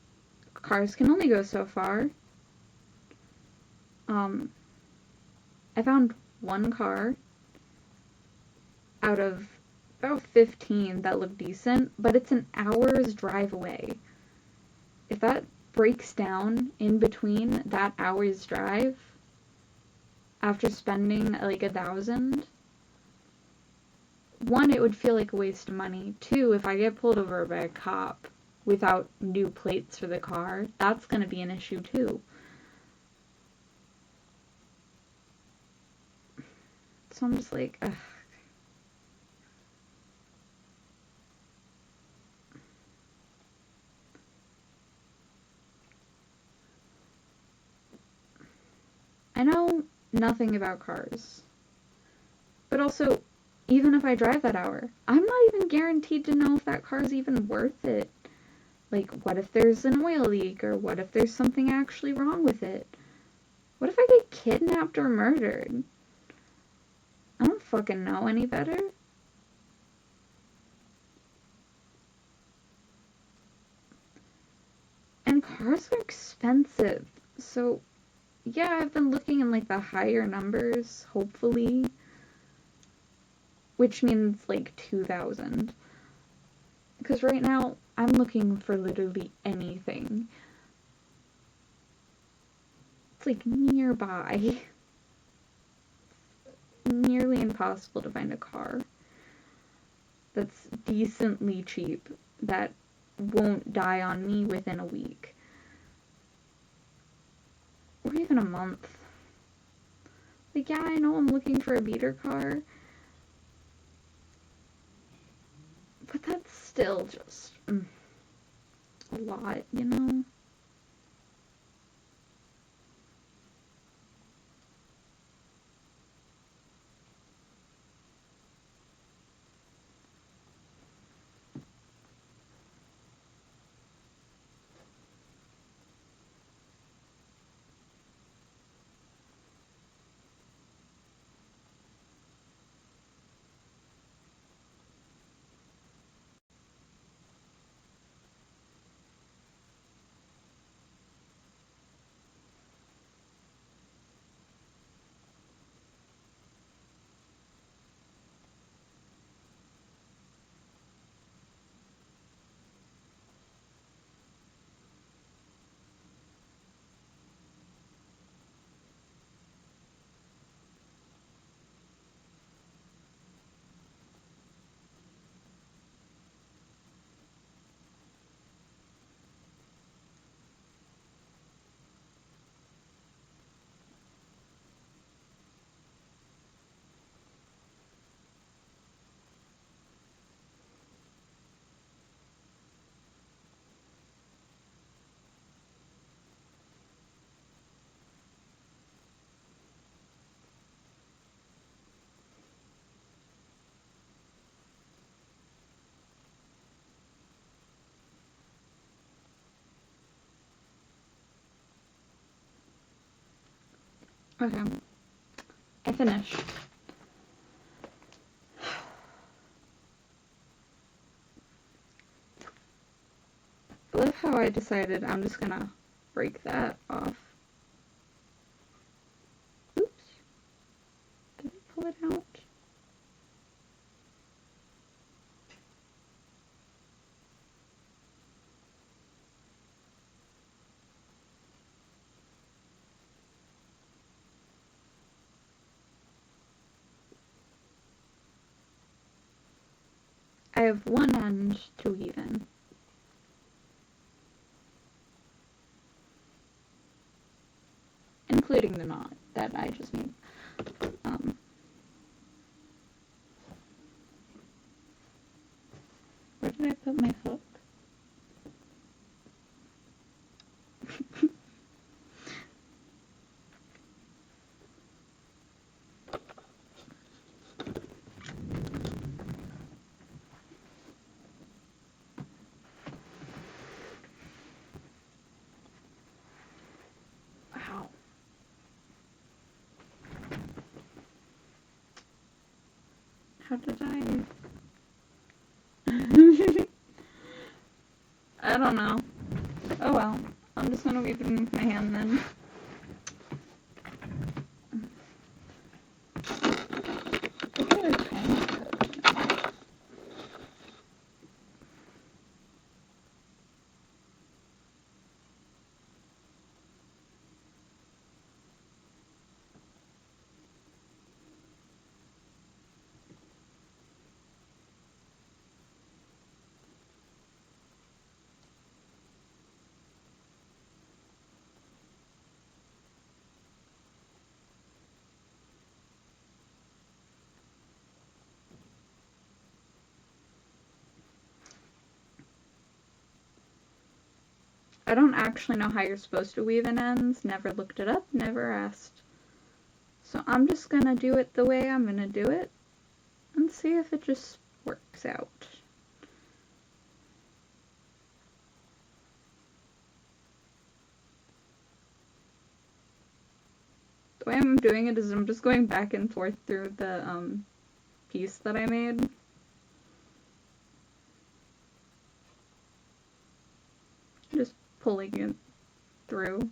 cars can only go so far. Um, I found one car out of about 15 that looked decent, but it's an hour's drive away. If that breaks down in between that hour's drive, after spending like 1,000, one, it would feel like a waste of money. Two, if I get pulled over by a cop without new plates for the car, that's going to be an issue too. So I'm just like, ugh. I know nothing about cars, but also, even if I drive that hour, I'm not even guaranteed to know if that car's even worth it. Like, what if there's an oil leak, or what if there's something actually wrong with it? What if I get kidnapped or murdered? I don't fucking know any better. And cars are expensive, so yeah, I've been looking in like the higher numbers, hopefully, which means like 2,000. Because right now, I'm looking for literally anything. It's like nearby. Nearly impossible to find a car that's decently cheap, that won't die on me within a week. Or even a month. Like, yeah, I know I'm looking for a beater car, but that's still just a lot, you know? Okay, I finished. I love how I decided I'm just gonna break that off. Oops. Did I pull it out? I have one end to weave in. Including the knot that I just made. Where did I put my hook? Wow. How did I? I don't know. Oh well. I'm just gonna weave it with my hand then. I don't actually know how you're supposed to weave in ends. Never looked it up, never asked. So I'm just gonna do it the way I'm gonna do it and see if it just works out. The way I'm doing it is I'm just going back and forth through the piece that I made. Just pulling it through.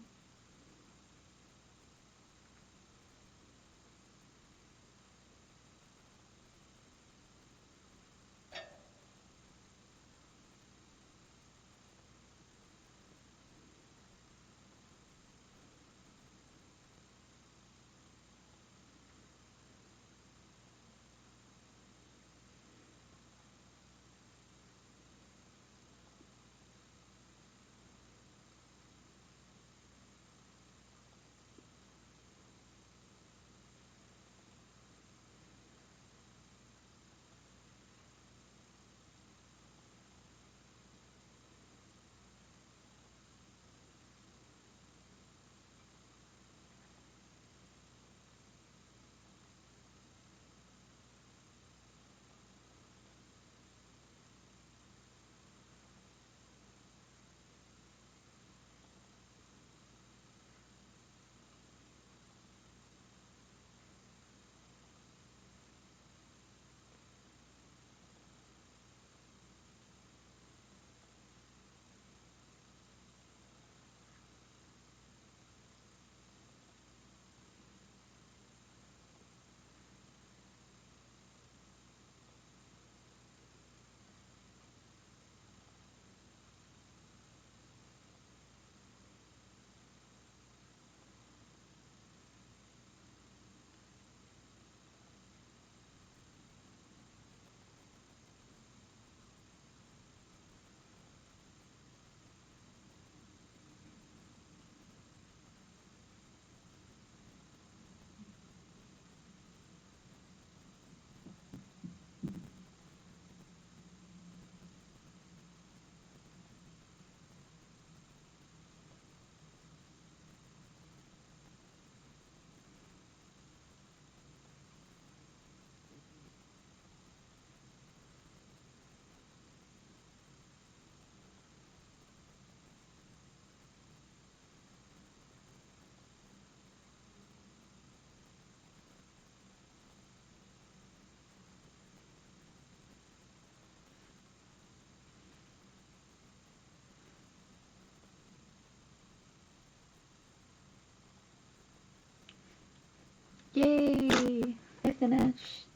Yay! I finished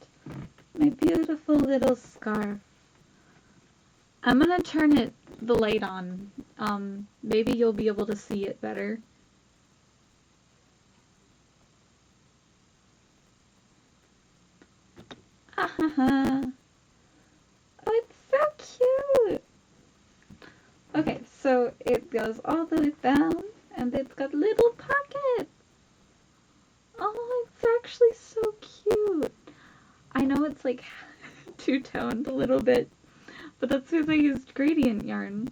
my beautiful little scarf. I'm gonna turn the light on. Maybe you'll be able to see it better. Ah ha ha! Oh, it's so cute! Okay, so it goes all the way down, and it's got little pockets! Oh, it's actually so cute! I know it's like two-toned a little bit, but that's because I used gradient yarn.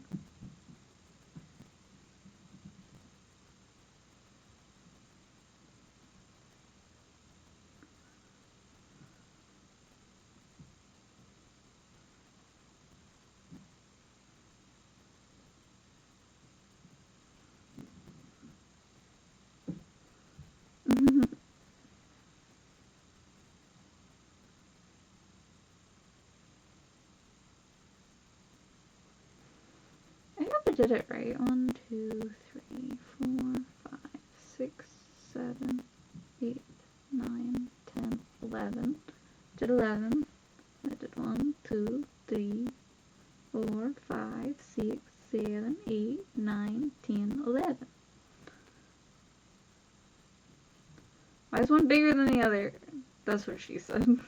did it right. 1, 2, 3, 4, 5, 6, 7, 8, 9, 10, 11. Did 11. I did 1, 2, 3, 4, 5, 6, 7, 8, 9, 10, 11. Why is one bigger than the other? That's what she said.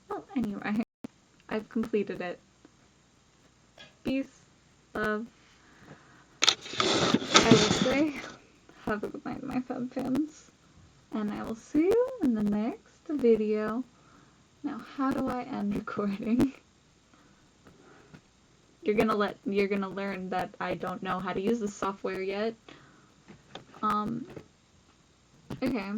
Well, anyway, I've completed it. Peace, love. I will say, have a good night, my fab fans. And I will see you in the next video. Now, how do I end recording? You're gonna learn that I don't know how to use the software yet. Okay.